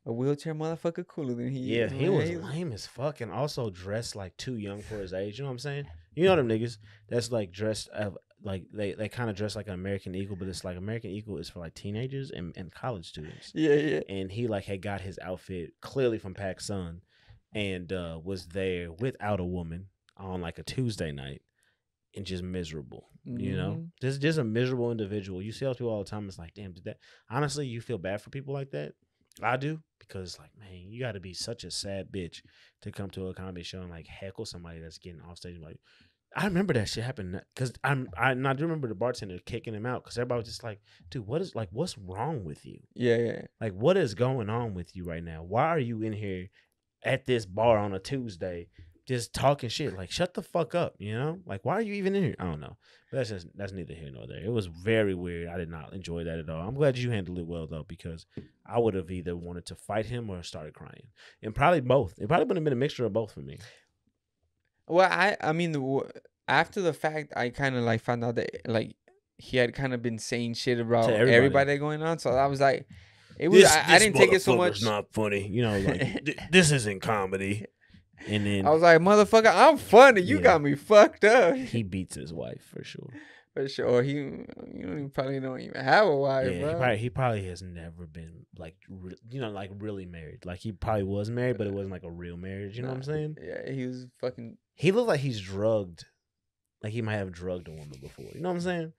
a wheelchair motherfucker cooler than he Yeah, is. he man. was He's- lame as fuck and also dressed like too young for his age. You know what I'm saying? You know them niggas that's like dressed like they kind of dress like an American Eagle, but it's like American Eagle is for like teenagers and college students. Yeah. And he like had got his outfit clearly from PacSun and was there without a woman on like a Tuesday night and just miserable. You know, Mhm. just a miserable individual. You see those people all the time. It's like, damn, did that? Honestly, you feel bad for people like that. I do, because like, man, you got to be such a sad bitch to come to a comedy show and like heckle somebody that's getting off stage. Like, I remember that shit happened because I do remember the bartender kicking him out because everybody was just like, dude, what's wrong with you? Yeah. Like, what is going on with you right now? Why are you in here at this bar on a Tuesday just talking shit? Like, shut the fuck up, you know? Like, why are you even in here? I don't know. But that's neither here nor there. It was very weird. I did not enjoy that at all. I'm glad you handled it well, though, because I would have either wanted to fight him or started crying. And probably both. It probably would have been a mixture of both for me. Well, I mean, after the fact, I kind of like found out that like he had kind of been saying shit about To everybody. everybody going on. So I was like, it was. I didn't take it so much. Not funny, you know. Like this isn't comedy. And then I was like, motherfucker, I'm funny. You Yeah. got me fucked up he beats his wife for sure. for sure. Probably don't even have a wife, Yeah, bro. he probably has never been like like really married. Like he probably was married, but it wasn't like a real marriage. You know what I'm saying? Yeah, he was fucking. He looked like he's drugged. Like he might have drugged a woman before. You know what I'm saying?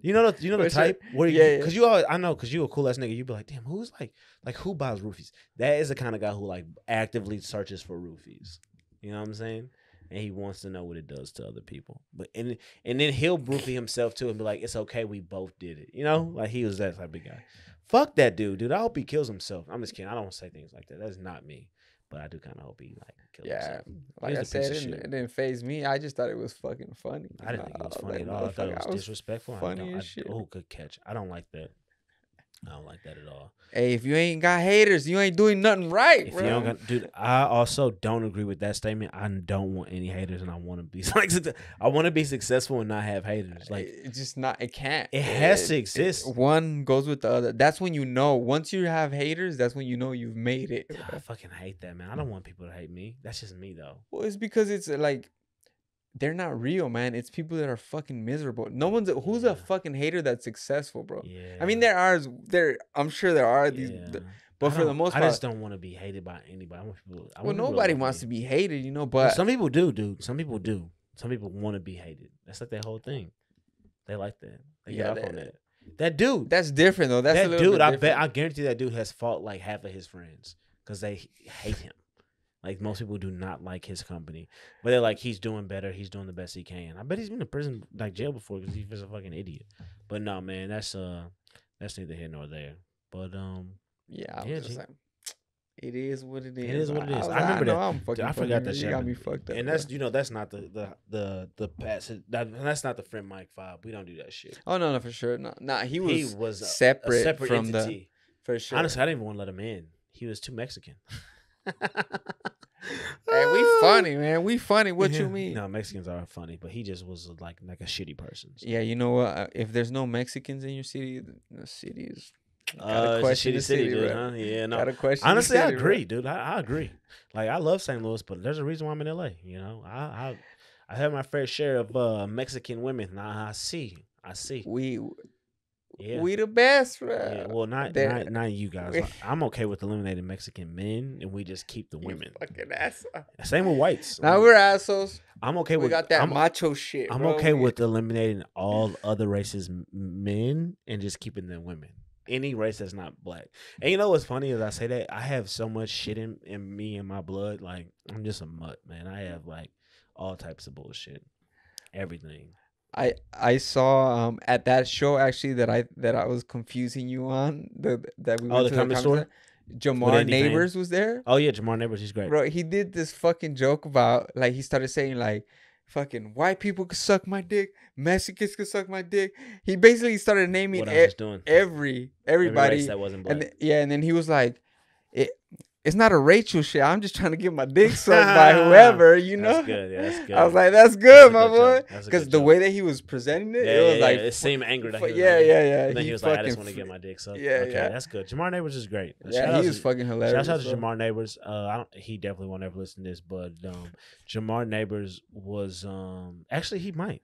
You know the For sure. type where Yeah. because you always, I know, because you a cool ass nigga. You be like, damn, who's like who buys roofies? That is the kind of guy who like actively searches for roofies. You know what I'm saying? And he wants to know what it does to other people. But and then he'll roofie himself too and be like, it's okay, we both did it. You know, like he was that type of guy. Fuck that dude. I hope he kills himself. I'm just kidding. I don't say things like that. That's not me. But I do kind of hope he like kills Yeah, himself. like He I was a piece said, of it shit. didn't phase me. I just thought it was fucking funny. I didn't think it was I funny like, at all. I thought it motherfucker, was disrespectful. funny as shit. Good catch. I don't like that. I don't like that at all. Hey, if you ain't got haters, you ain't doing nothing right, If bro. you don't got, dude, I also don't agree with that statement. I don't want any haters, and I want to be like, I want to be successful and not have haters. Like, it's just not. It can't. it has to exist. One goes with the other. That's when you know. Once you have haters, that's when you know you've made it. I fucking hate that, man. I don't want people to hate me. That's just me, though. Well, it's because it's like they're not real, man. It's people that are fucking miserable. No one's who's Yeah. a fucking hater that's successful, bro. Yeah. I mean, I'm sure there are these, Yeah. but for the most part, I just don't want to be hated by anybody. I want people. well, nobody wants to be hated, you know. But some people do, dude. Some people do. Some people want to be hated. That's like their whole thing. They like that. They get off on that. That dude. That's different though. That's a That little dude. bit different. I guarantee that dude has fought like half of his friends because they hate him. Like most people do not like his company, but they're like he's doing better. He's doing the best he can. I bet he's been in prison, like jail before, because he's a fucking idiot. But no, man, that's neither here nor there. But Yeah, I was Yeah, just G. like, it is what it is. It is what it is. was I like, remember know that. I'm fucking I forgot that fucking- shit. You got me happened. fucked up. And bro. that's that's not the passage. That's not the friend Mike vibe. We don't do that shit. Oh no, for sure. No, nah, he was, a separate from entity. for sure. Honestly, I didn't even want to let him in. He was too Mexican. Hey, we funny, man. We funny. What you mean? No, Mexicans are funny, but he just was like a shitty person. So. Yeah, you know what? If there's no Mexicans in your city, the city is. It's a shitty city, dude. bro. Huh? Yeah, no. Gotta question the Honestly, I city, bro. agree, dude. I agree. Like I love St. Louis, but there's a reason why I'm in LA. You know, I have my fair share of Mexican women. Now I see. Yeah. We the best, bro. Yeah, well, not you guys. we- I'm okay with eliminating Mexican men, and we just keep the You women. fucking asshole. Same with whites. Now we're assholes. I'm okay We with got that I'm, macho shit. I'm bro. okay We- with eliminating all other races men and just keeping them women. Any race that's not black. And you know what's funny is I say that I have so much shit in me and my blood. Like I'm just a mutt, man. I have like all types of bullshit. Everything. I saw at that show actually that I was confusing you on that we went the to Comedy Store? Jamar Andy Payne? Neighbors was there. Oh yeah, Jamar Neighbors, he's great. Bro, he did this fucking joke about like he started saying like fucking white people could suck my dick, Mexicans could suck my dick. He basically started naming What I was just doing. everybody Every race that wasn't black. and then he was like it's not a Rachel shit. I'm just trying to get my dick sucked by whoever, you know. That's good. Yeah, that's good. I was like, that's good, That's a my good boy. joke. That's a Because good the joke. way that he was presenting it, Yeah, it was yeah, like, yeah. It seemed angry that he was yeah, like, yeah, yeah. And then he was like, I just want to get my dick sucked. Yeah, okay, yeah. that's good. Jamar Neighbors is great. Yeah, he was fucking hilarious. Shout out to bro. Jamar Neighbors. He definitely won't ever listen to this, but Jamar Neighbors was actually he might.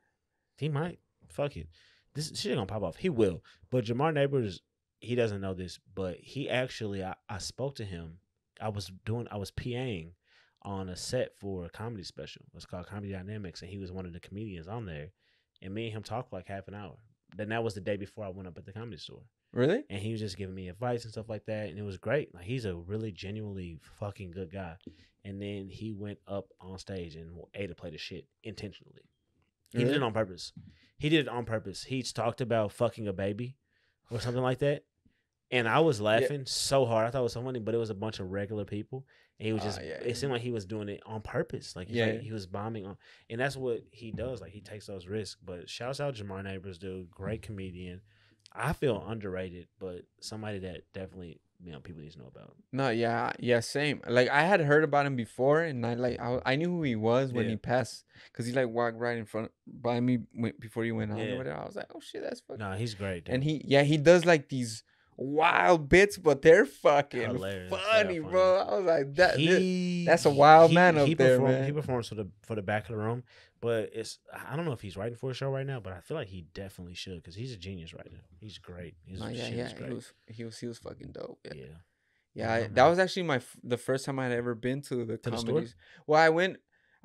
Fuck it. This shit ain't gonna pop off. He will. But Jamar Neighbors, he doesn't know this, but he actually I spoke to him. I was PAing on a set for a comedy special. It's called Comedy Dynamics, and he was one of the comedians on there. And me and him talked for like half an hour. Then that was the day before I went up at the Comedy Store. Really? And he was just giving me advice and stuff like that. And it was great. Like he's a really genuinely fucking good guy. And then he went up on stage and to play the shit intentionally. He did it on purpose. He's talked about fucking a baby or something like that. And I was laughing so hard. I thought it was so funny, but it was a bunch of regular people. And he was just, it seemed like he was doing it on purpose. Like, he was bombing on. And that's what he does. Like, he takes those risks. But shouts out Jamar Neighbors, dude. Great comedian. I feel underrated, but somebody that definitely, people need to know about. No, yeah, same. Like, I had heard about him before, and I knew who he was when he passed. Because he, like, walked right in front by me before he went on or whatever. I was like, oh, shit, that's fucking... No, he's great, dude. And he does, like, these... wild bits, but they're fucking hilarious. funny, Yeah, bro. I was like, that's a wild man up there, man. He performs for the back of the room, but I don't know if he's writing for a show right now, but I feel like he definitely should because he's a genius writer. He's great. Great. He was fucking dope. Yeah. Yeah, that was actually the first time I'd ever been to the comedies. store? Well, I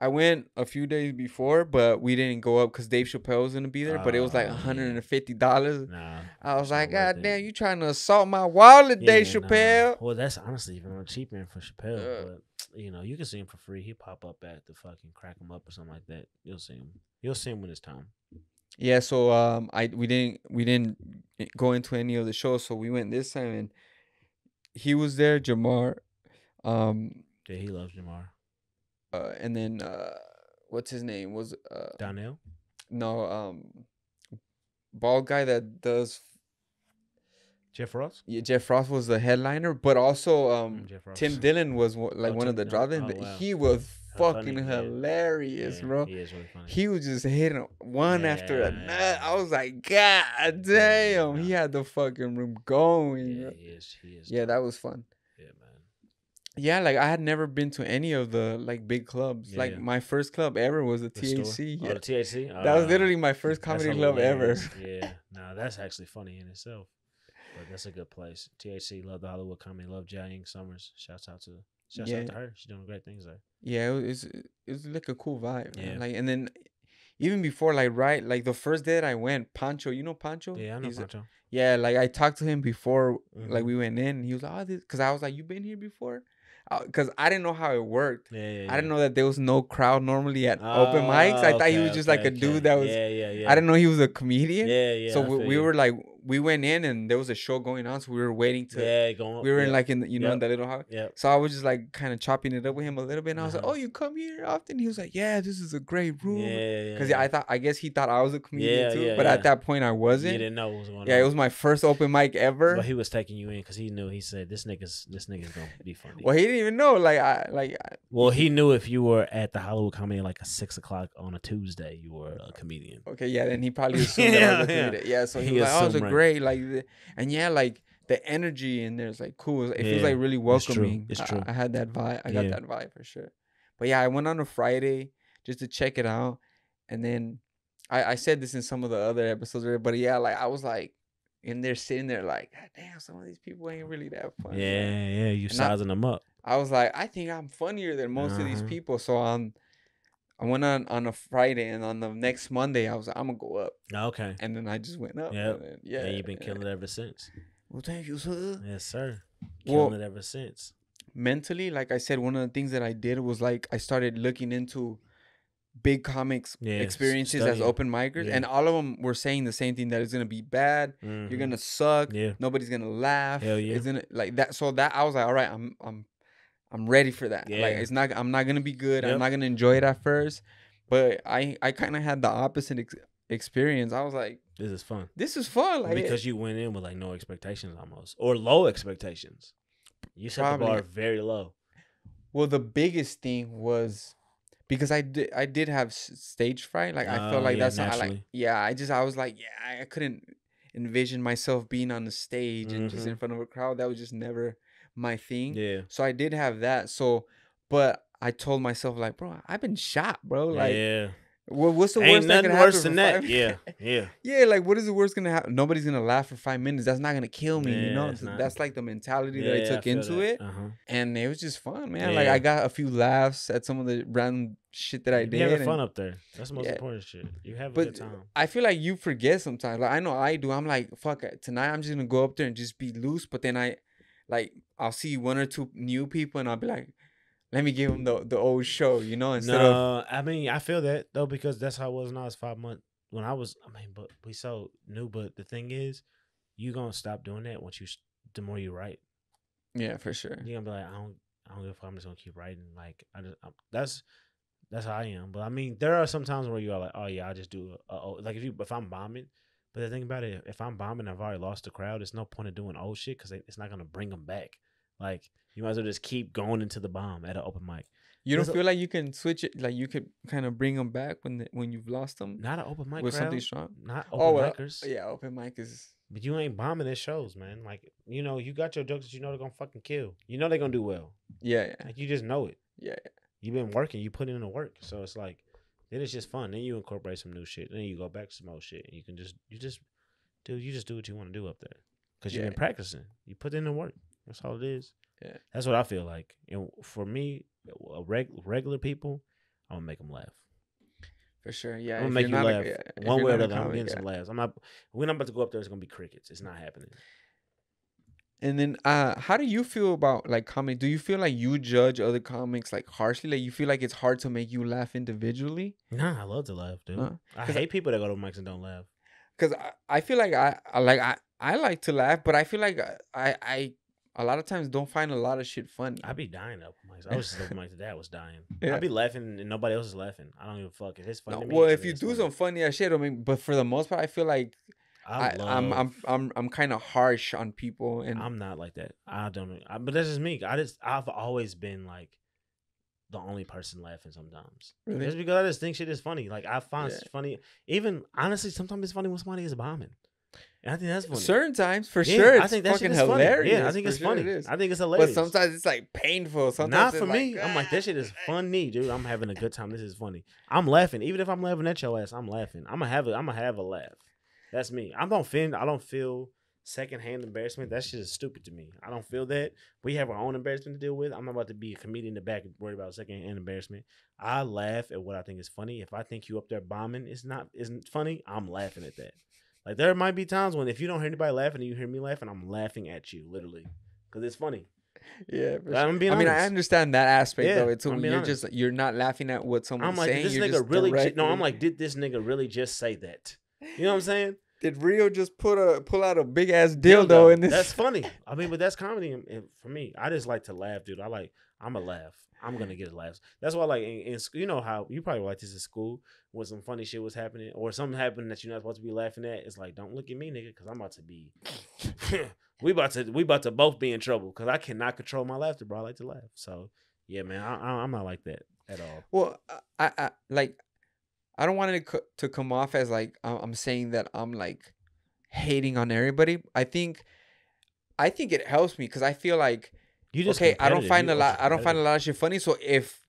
went a few days before, but we didn't go up because Dave Chappelle was gonna be there. But it was like $150. Nah, I was like, not worth God it. damn, you trying to assault my wallet, Dave Chappelle? Well, that's honestly even on cheap man for Chappelle. But you can see him for free. He pop up at the fucking Crack 'em Up or something like that. You'll see him. You'll see him when it's time. Yeah, so we didn't go into any of the shows, so we went this time and he was there, Jamar. Yeah, he loves Jamar. And then what's his name? Was Donnell? no, bald guy that does Jeff Ross. Yeah, Jeff Frost was the headliner, but also Jeff Ross. Tim Dillon was like one of the Tim drop Dillon. ins. Oh, wow. He was How fucking funny, yeah. hilarious, Yeah, bro. He is really funny. He was just hitting one after Yeah. another. I was like, God damn, he had the fucking room going. Yeah, bro. he is. He is. Yeah, that was fun. Yeah, man. Yeah, like I had never been to any of the like big clubs. Yeah, like yeah. my first club ever was the The store? THC. Oh, Yeah, the THC. that was literally my first That's comedy club ever. hilarious. Yeah, no, that's actually funny in itself. But that's a good place. THC, love the Hollywood comedy, love Jiaying Summers. Shouts out to her. She's doing great things there. Yeah, it was like a cool vibe. Man. Yeah. Like, and then even before, like the first day that I went, Pancho, you know Pancho? Yeah, I know He's a- Pancho. Yeah, like I talked to him before, like Mhm. we went in, and he was like, "Oh, this," because I was like, "You been here before?" Because I didn't know how it worked. Yeah. I didn't know that there was no crowd normally at open mics. I thought he was just like a dude that was. Yeah. I didn't know he was a comedian. Yeah. So I feel we you. were like, we went in and there was a show going on, so we were waiting to. Yeah, going. We were in yeah, like in the, in Yep. the little house. Yeah. So I was just like kind of chopping it up with him a little bit, and I was like, Uh-huh. "Oh, you come here often?" He was like, "Yeah, this is a great room." Yeah. Because I guess he thought I was a comedian too, Yeah, but yeah. at that point I You wasn't. didn't know what was going on. Yeah, it was my first open mic ever. But he was taking you in because he knew. He said, "This nigga's gonna be funny." Well, he didn't even know. Well, he knew if you were at the Hollywood Comedy like at 6 o'clock on a Tuesday, you were a comedian. Okay, yeah, then he probably assumed that I was a Yeah, comedian. Yeah, so he He was like, "Oh, it's a assumed, right. great and yeah, like the energy in there is like cool. It feels Yeah, like really it's true. welcoming. It's true. I had that vibe. I got Yeah. that vibe for sure. But yeah, I went on a Friday just to check it out, and then I said this in some of the other episodes, but yeah, like I was like in there sitting there like, God damn, some of these people ain't really that funny. Like, Yeah, you And I- sizing them up. I was like, I think I'm funnier than most of these Uh-huh. people. So I went on a Friday, and on the next Monday, I was like, I'm gonna go up, Okay. and then I just went up. Yep. And then, yeah, And you've been killing it ever since. Well, thank you, sir. Yes, sir. Well- Killing it ever since. Mentally, like I said, one of the things that I did was like I started looking into big comics Yeah, experiences as studying. open micers, Yeah. and all of them were saying the same thing, that it's gonna be bad. You're Mhm. gonna suck. Yeah. Nobody's gonna laugh. Hell yeah. It's gonna like that. So that I was like, all right, I'm ready for that. Like Yeah. I'm not gonna be good. Yep. I'm not gonna enjoy it at first. But I kind of had the opposite experience. I was like, This is fun. this is fun. Like Because you went in with like no expectations almost. Or low expectations. You set Probably. the bar very low. well, the biggest thing was because I did have stage fright. Like I felt like yeah, that's not naturally. I was like, yeah, I couldn't envision myself being on the stage and just in front of a crowd. That was just never my thing. Yeah. So I did have that. So, but I told myself like, bro, I've been shot, bro. Like, yeah. what's the Ain't worst that nothing can happen worse for than that. 5 Yeah. Yeah. Yeah, like what is the worst gonna happen? Nobody's gonna laugh for 5 minutes. That's not gonna kill me, you Yeah, know. it's not. That's like the mentality that I took feel into that. it, Uh-huh. and it was just fun, man. Like Yeah. I got a few laughs at some of the random shit that I You did. having and- fun up there. That's the most Yeah. important shit. You have a but good time. I feel like you forget sometimes. Like I know I do. I'm like, fuck it. Tonight I'm just gonna go up there and just be loose. But then I'll see one or two new people and I'll be like, let me give them the old show, you know, instead of No, I mean, I feel that though because that's how it was when I was 5 months. When I was, but we so new. But the thing is, you gonna stop doing that once the more you write. yeah, for sure. You're gonna be like, I don't give a fuck. I'm just gonna keep writing. Like that's how I am. But I mean, there are some times where you are like, oh yeah, I just do like if I'm bombing. But the thing about it, if I'm bombing, I've already lost the crowd. There's no point of doing old shit because it's not gonna bring them back. Like you might as well just keep going into the bomb at an open mic. You don't There's a- feel like you can switch it, like you could kind of bring them back when you've lost them Not an open mic with crowd. something strong. Not Oh, open well, micers. yeah, open mic is. But you ain't bombing at shows, man. Like, you know, you got your jokes that you know they're gonna fucking kill. You know they're gonna do well. Yeah, yeah, Like you just know it. yeah. You've been working, you put in the work. So it's like then it's just fun. Then you incorporate some new shit. Then you go back to some old shit. And you just do what you want to do up there. Because you've Yeah. been practicing. You put in the work. That's all it is. Yeah. That's what I feel like. And for me, regular people, I'm gonna make them laugh. For sure, yeah. I'm gonna if make you you're not a- laugh. yeah, if One you're way or not a the other, I'm comic, getting yeah. some laughs. When I'm about to go up there, it's gonna be crickets. It's not happening. And then, how do you feel about like comedy? Do you feel like you judge other comics like harshly? Like you feel like it's hard to make you laugh individually? Nah, I love to laugh, dude. Huh? I 'Cause hate people that go to mics and don't laugh. Because I feel like I like to laugh, but I feel like I a lot of times don't find a lot of shit funny. I be dying up mics. I was just open mic today. I was dying. Yeah. I be laughing and nobody else is laughing. I don't give a fuck. If it's funny, No, to me, well, to if me, you it's do funny. some funny ass shit, I mean, but for the most part, I feel like I'm kind of harsh on people, and I'm not like that. But that's just me. I've always been like the only person laughing sometimes. Really? Just because I just think shit is funny. Like I find Yeah. funny. Even honestly, sometimes it's funny when somebody is bombing. And I think that's funny. certain times for Yeah, sure, it's I think that fucking shit is funny. hilarious. Yeah, I think for it's sure funny. it is. I think it's hilarious. But sometimes it's like painful. Not Sometimes for it's me. like, I'm like, that shit is funny, dude. I'm having a good time. This is funny. I'm laughing. Even if I'm laughing at your ass, I'm laughing. I'm gonna have a laugh. That's me. I don't feel secondhand embarrassment. That shit is stupid to me. I don't feel that. We have our own embarrassment to deal with. I'm not about to be a comedian in the back and worried about secondhand embarrassment. I laugh at what I think is funny. If I think you up there bombing isn't funny, I'm laughing at that. Like there might be times when if you don't hear anybody laughing and you hear me laughing, I'm laughing at you literally because it's funny. yeah. For I'm sure. being I mean, I honest. understand that aspect Yeah, though. It's I'm being honest. you're not laughing at what someone's I'm like, saying. did this you're nigga just really? directly... No, I'm like, did this nigga really just say that? You know what I'm saying? Did Rio just pull out a big ass dildo in this? That's funny. I mean, but that's comedy for me. I just like to laugh, dude. I'm a laugh. I'm gonna get laughs. That's why, like in school, you know how you probably like this in school when some funny shit was happening or something happened that you're not supposed to be laughing at. It's like, don't look at me, nigga, because I'm about to be. we about to both be in trouble because I cannot control my laughter, bro. I like to laugh. So yeah, man, I'm not like that at all. Well, I like. I don't want it to come off as like I'm saying that I'm like hating on everybody. I think it helps me because I feel like You just okay. I don't competitive. find a lot of shit funny. So if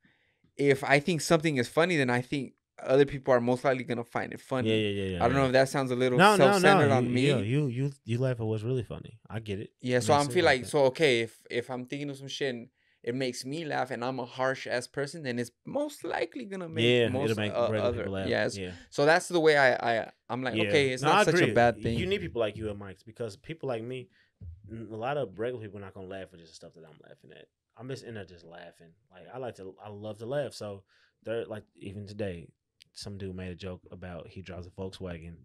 I think something is funny, then I think other people are most likely gonna find it funny. Yeah. I don't know if that sounds a little No. self-centered on me. You laugh at what's really funny. I get it. Yeah, It so I makes feel sense like that. so okay. If I'm thinking of some shit and it makes me laugh, and I'm a harsh ass person, then it's most likely gonna make most it'll make regular other people laugh. yes. Yeah. So that's the way I'm like, Yeah. okay, it's No, not I such a agree. bad thing. You need people like you at Mike's because people like me, a lot of regular people are not gonna laugh at just the stuff that I'm laughing at. I'm just in there just laughing. Like I love to laugh. So they're like even today, some dude made a joke about he drives a Volkswagen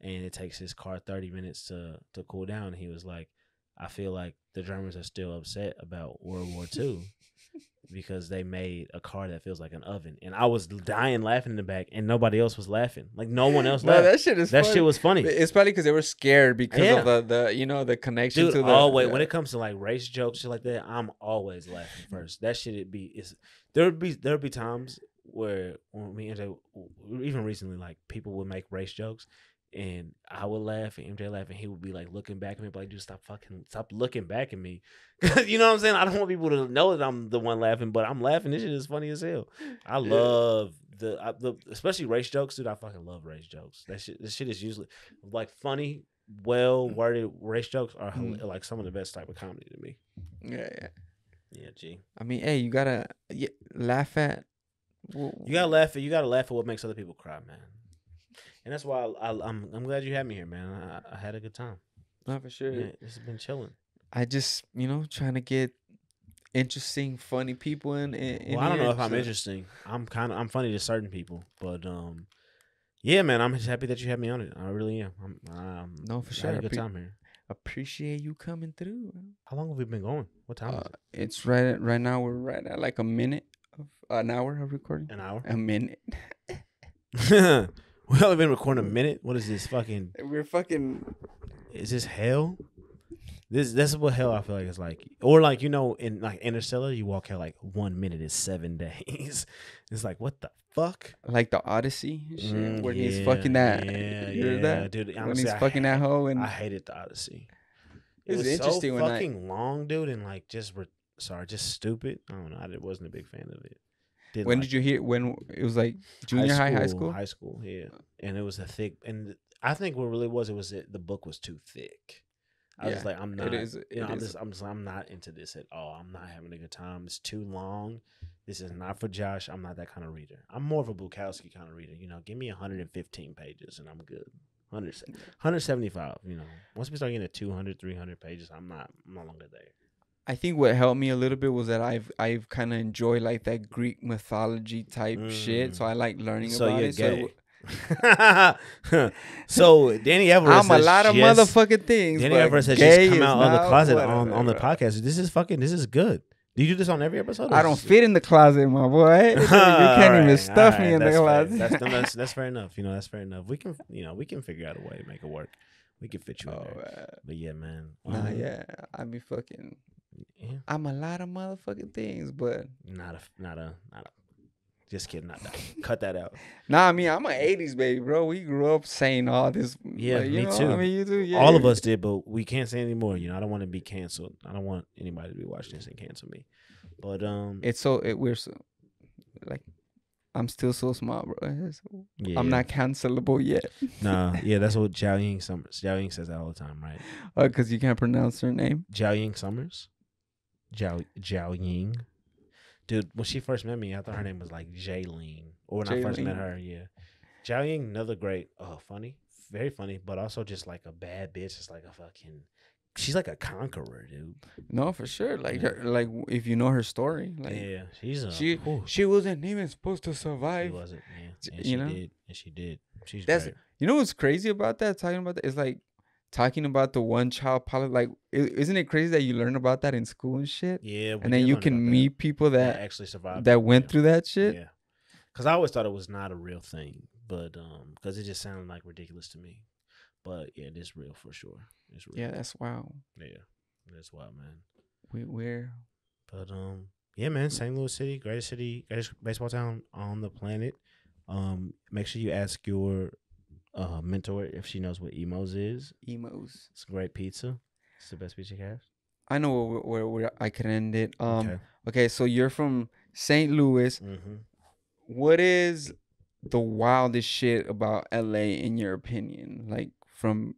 and it takes his car 30 minutes to cool down. And he was like, I feel like the Germans are still upset about World War II. Because they made a car that feels like an oven, and I was dying laughing in the back, and nobody else was laughing. Like no one else No, laughed. that shit is That funny. shit was funny. It's probably because they were scared because Yeah. of the connection Dude, to the. always the- when it comes to like race jokes, shit like that, I'm always laughing first. That shit there'd be times where when me and MJ, even recently, like people would make race jokes, and I would laugh and MJ laugh, and he would be like looking back at me, like, dude, stop looking back at me. You know what I'm saying? I don't want people to know that I'm the one laughing, but I'm laughing. This shit is funny as hell. I love the especially race jokes, dude. I fucking love race jokes. This shit is usually like funny, well worded race jokes are like some of the best type of comedy to me. Yeah. G. I mean, hey, you gotta laugh at. You gotta laugh at what makes other people cry, man. And that's why I'm glad you had me here, man. I had a good time. Not for sure. Yeah, it's been chilling. I just trying to get interesting, funny people in. Well, I don't know here, if I'm so- interesting. I'm funny to certain people, but yeah, man. I'm just happy that you had me on it. I really am. No, for I sure. had a good time here. Appreciate you coming through. How long have we been going? What time is it? It's right now. We're right at like an hour of recording. An hour. A minute. We only been recording a minute. What is this fucking? We're fucking. Is this hell? This is what hell I feel like it's like, or like in like Interstellar, you walk out like 1 minute is 7 days. It's like what the fuck? Like the Odyssey and shit, where he's Yeah, fucking that. yeah, you heard that? dude. When Honestly, he's fucking that hoe and I hated the Odyssey. It was was interesting so when I- fucking long, dude, and like just stupid. I don't know. I wasn't a big fan of it. when did you hear when it was like junior high school? High school, yeah. And it was a thick, and I think what really was the book was too thick. I was Yeah, like, I'm not. it is- I'm not into this at all. I'm not having a good time. It's too long. This is not for Josh. I'm not that kind of reader. I'm more of a Bukowski kind of reader. Give me 115 pages and I'm good. 175. Once we start getting to 200, 300 pages, I'm no longer there. I think what helped me a little bit was that I've kind of enjoyed like that Greek mythology type shit, so I like learning So about you're it. gay. So Danny Everest, I'm a lot of motherfucking things. Danny but Everest has gay just come is out of the not closet whatever, on the bro. podcast. This is good. Do you do this on every episode? I don't fit in the closet, my boy. You can't even stuff me in the closet. That's fair enough. That's fair enough. We can figure out a way to make it work. We can fit you in Oh, there. man. But yeah, man. Nah, yeah. I be fucking. Yeah. I'm a lot of motherfucking things, but Not a. Just kidding. Not that. Cut that out. nah, I mean, I'm an 80s baby, bro. We grew up saying all this. Yeah, like, you me know, too. I mean, you do. Yeah, All of us did, but we can't say anymore. You know, I don't want to be canceled. I don't want anybody to be watching this and cancel me. But We're so like, I'm still so small, bro. yeah, I'm not cancelable yet. Nah, yeah, that's what Zhao Ying Summers. Zhao Ying says that all the time, right? Because you can't pronounce her name. Zhao Ying Summers. Zhao Ying. Dude, when she first met me, I thought her name was like Jaylene. Or when I first met her, yeah. Zhao Ying, another great, funny, very funny, but also just like a bad bitch. It's like a fucking, she's like a conqueror, dude. No, for sure. Like, Yeah. like if you know her story, like Yeah, she's a. she wasn't even supposed to survive. She wasn't, yeah. And You she know? did. And she did. She's That's great. You know what's crazy about that? Talking about that is like talking about the one child policy. Like, isn't it crazy that you learn about that in school and shit? Yeah, we And then did you learn can about meet people that that actually survived. that went Yeah. through that shit. Yeah, because I always thought it was not a real thing, but because it just sounded like ridiculous to me. But yeah, it is real for sure. It's real. Yeah, that's wow. Yeah, that's wild, man. We're But yeah, man, St. Louis City, greatest baseball town on the planet. Make sure you ask your mentor if she knows what Emos is. emos. It's great pizza. It's the best pizza you have. I know where I can end it. Okay. Okay, so you're from St. Louis. Mm-hmm. What is the wildest shit about LA in your opinion? Like from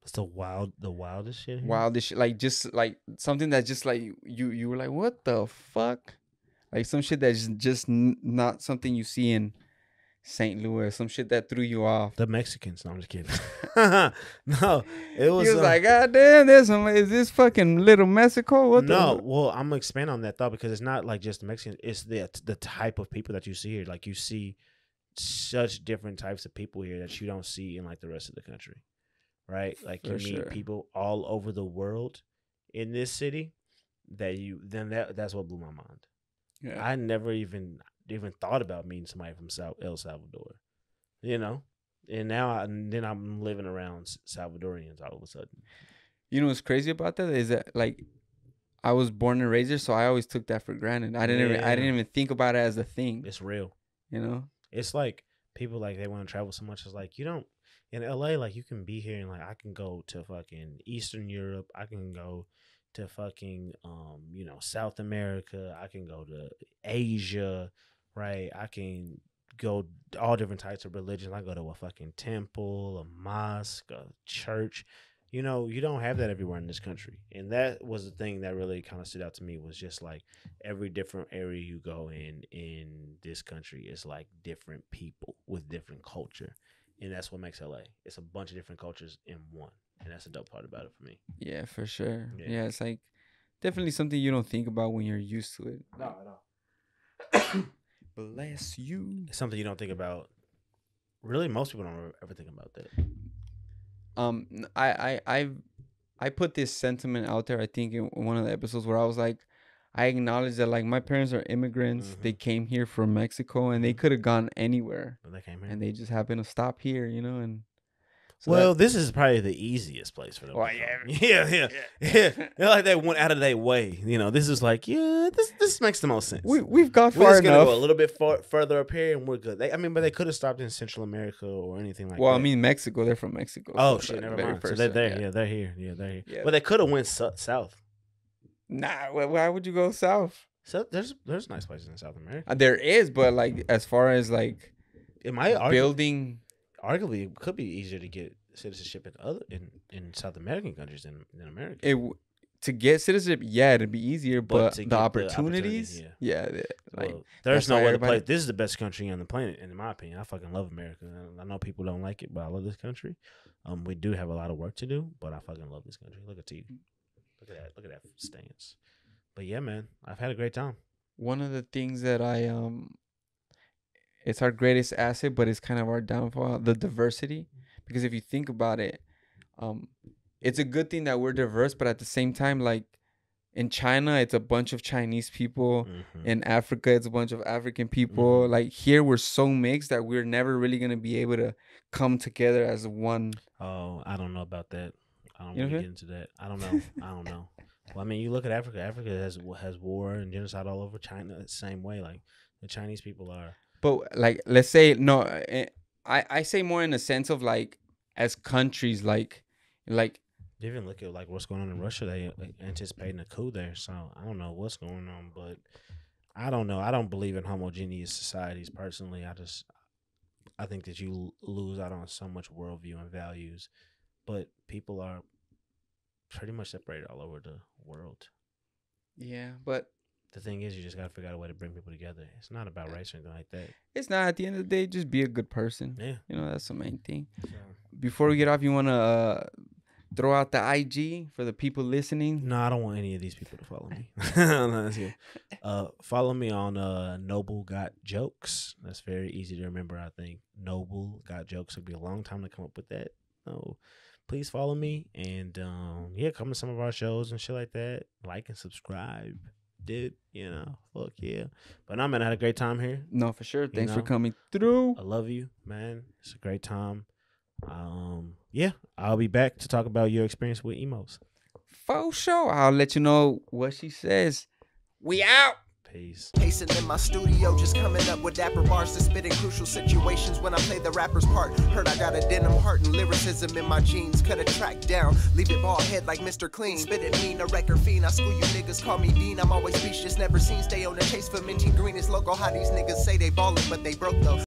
It's the wildest shit here? wildest shit, like just like something that just like you were like, what the fuck? Like some shit that's just not something you see in St. Louis. Some shit that threw you off. The Mexicans. No, I'm just kidding. No, it was. He was like, God damn, is this fucking Little Mexico? What no, the? well, I'm gonna expand on that thought because it's not like just the Mexicans. It's the type of people that you see here. Like you see such different types of people here that you don't see in like the rest of the country, right? Like you For meet sure. people all over the world in this city. That's what blew my mind. Yeah. I never even thought about meeting somebody from El Salvador, you know. And now I'm living around Salvadorians all of a sudden. You know what's crazy about that is that like I was born and raised there, so I always took that for granted. I didn't even think about it as a thing. It's real. You know? It's like people like they want to travel so much. It's like you don't in LA. Like you can be here and like I can go to fucking Eastern Europe. I can go to fucking South America. I can go to Asia. Right? I can go all different types of religions. I go to a fucking temple, a mosque, a church. You know, you don't have that everywhere in this country. And that was the thing that really kind of stood out to me was just like every different area you go in this country is like different people with different culture. And that's what makes LA. It's a bunch of different cultures in one. And that's the dope part about it for me. Yeah, for sure. Yeah. Yeah, it's like definitely something you don't think about when you're used to it. No, no. Bless you. It's something you don't think about. Really, most people don't ever think about that. I put this sentiment out there, I think, in one of the episodes where I was like, I acknowledge that like my parents are immigrants. Mhm. They came here from Mexico and they could have gone anywhere. When they came here. And they just happened to stop here, you know, and so Well, this is probably the easiest place for them. Well, to yeah. come. Yeah. They're like they went out of their way. You know, this is like, yeah, this makes the most sense. we've got We're far just gonna enough. go a little bit further up here, and we're good. But they could have stopped in Central America or anything like Well, that. I mean Mexico, they're from Mexico. oh so it's shit, like never very mind. So first they're time, there. yeah. Yeah, they're here. Yeah, they're here. Yeah. But they could have went south. Nah, why would you go south? So there's nice places in South America. There is, but like as far as like It might building, arguably it could be easier to get citizenship in South American countries than America. to get citizenship, yeah, it'd be easier, But but to the get the opportunities, opportunities, yeah, like Well, there's that's no why other everybody- place. This is the best country on the planet, in my opinion. I fucking love America. I know people don't like it, but I love this country. We do have a lot of work to do, but I fucking love this country. Look at you. Look at that stance. But yeah, man, I've had a great time. one of the things that it's our greatest asset, but it's kind of our downfall, the diversity. Because if you think about it, it's a good thing that we're diverse, but at the same time, like in China, it's a bunch of Chinese people. Mhm. In Africa, it's a bunch of African people. Mhm. Like here, we're so mixed that we're never really gonna be able to come together as one. Oh, I don't know about that. I don't You want know to get into that. I don't know. I don't know. Well, I mean, you look at Africa. Africa has war and genocide all over. China the same way. Like the Chinese people are. But like, let's say no. I say more in the sense of like as countries, like Even look at like what's going on in Russia. They anticipating a coup there. So I don't know what's going on, but I don't know. I don't believe in homogeneous societies personally. I think that you lose out on so much worldview and values, but people are pretty much separated all over the world. yeah. But The thing is, you just gotta figure out a way to bring people together. It's not about race or anything like that. it's not at the end of the day. Just be a good person. Yeah. You know, that's the main thing. So, Before we get off, you wanna throw out the IG for the people listening? no, I don't want any of these people to follow me. No, that's good. Follow me on Noble Got Jokes. That's very easy to remember, I think. Noble Got Jokes. It'll be a long time to come up with that. So please follow me and yeah, come to some of our shows and shit like that. Like and subscribe. Dude, you know, fuck yeah. But no, man, I had a great time here. No, for sure. Thanks for know? coming through. I love you, man. It's a great time. Yeah, I'll be back to talk about your experience with emos. For sure. I'll let you know what she says. We out. Peace. Pacing in my studio, just coming up with dapper bars to spit in crucial situations when I play the rapper's part. Heard I got a denim heart and lyricism in my jeans. Cut a track down, leave it bald head like Mr. Clean. Spit it mean, a record fiend. I school you niggas, call me Dean. I'm always speechless, never seen. Stay on the chase for minty green. It's local how these niggas say they ballin', but they broke though.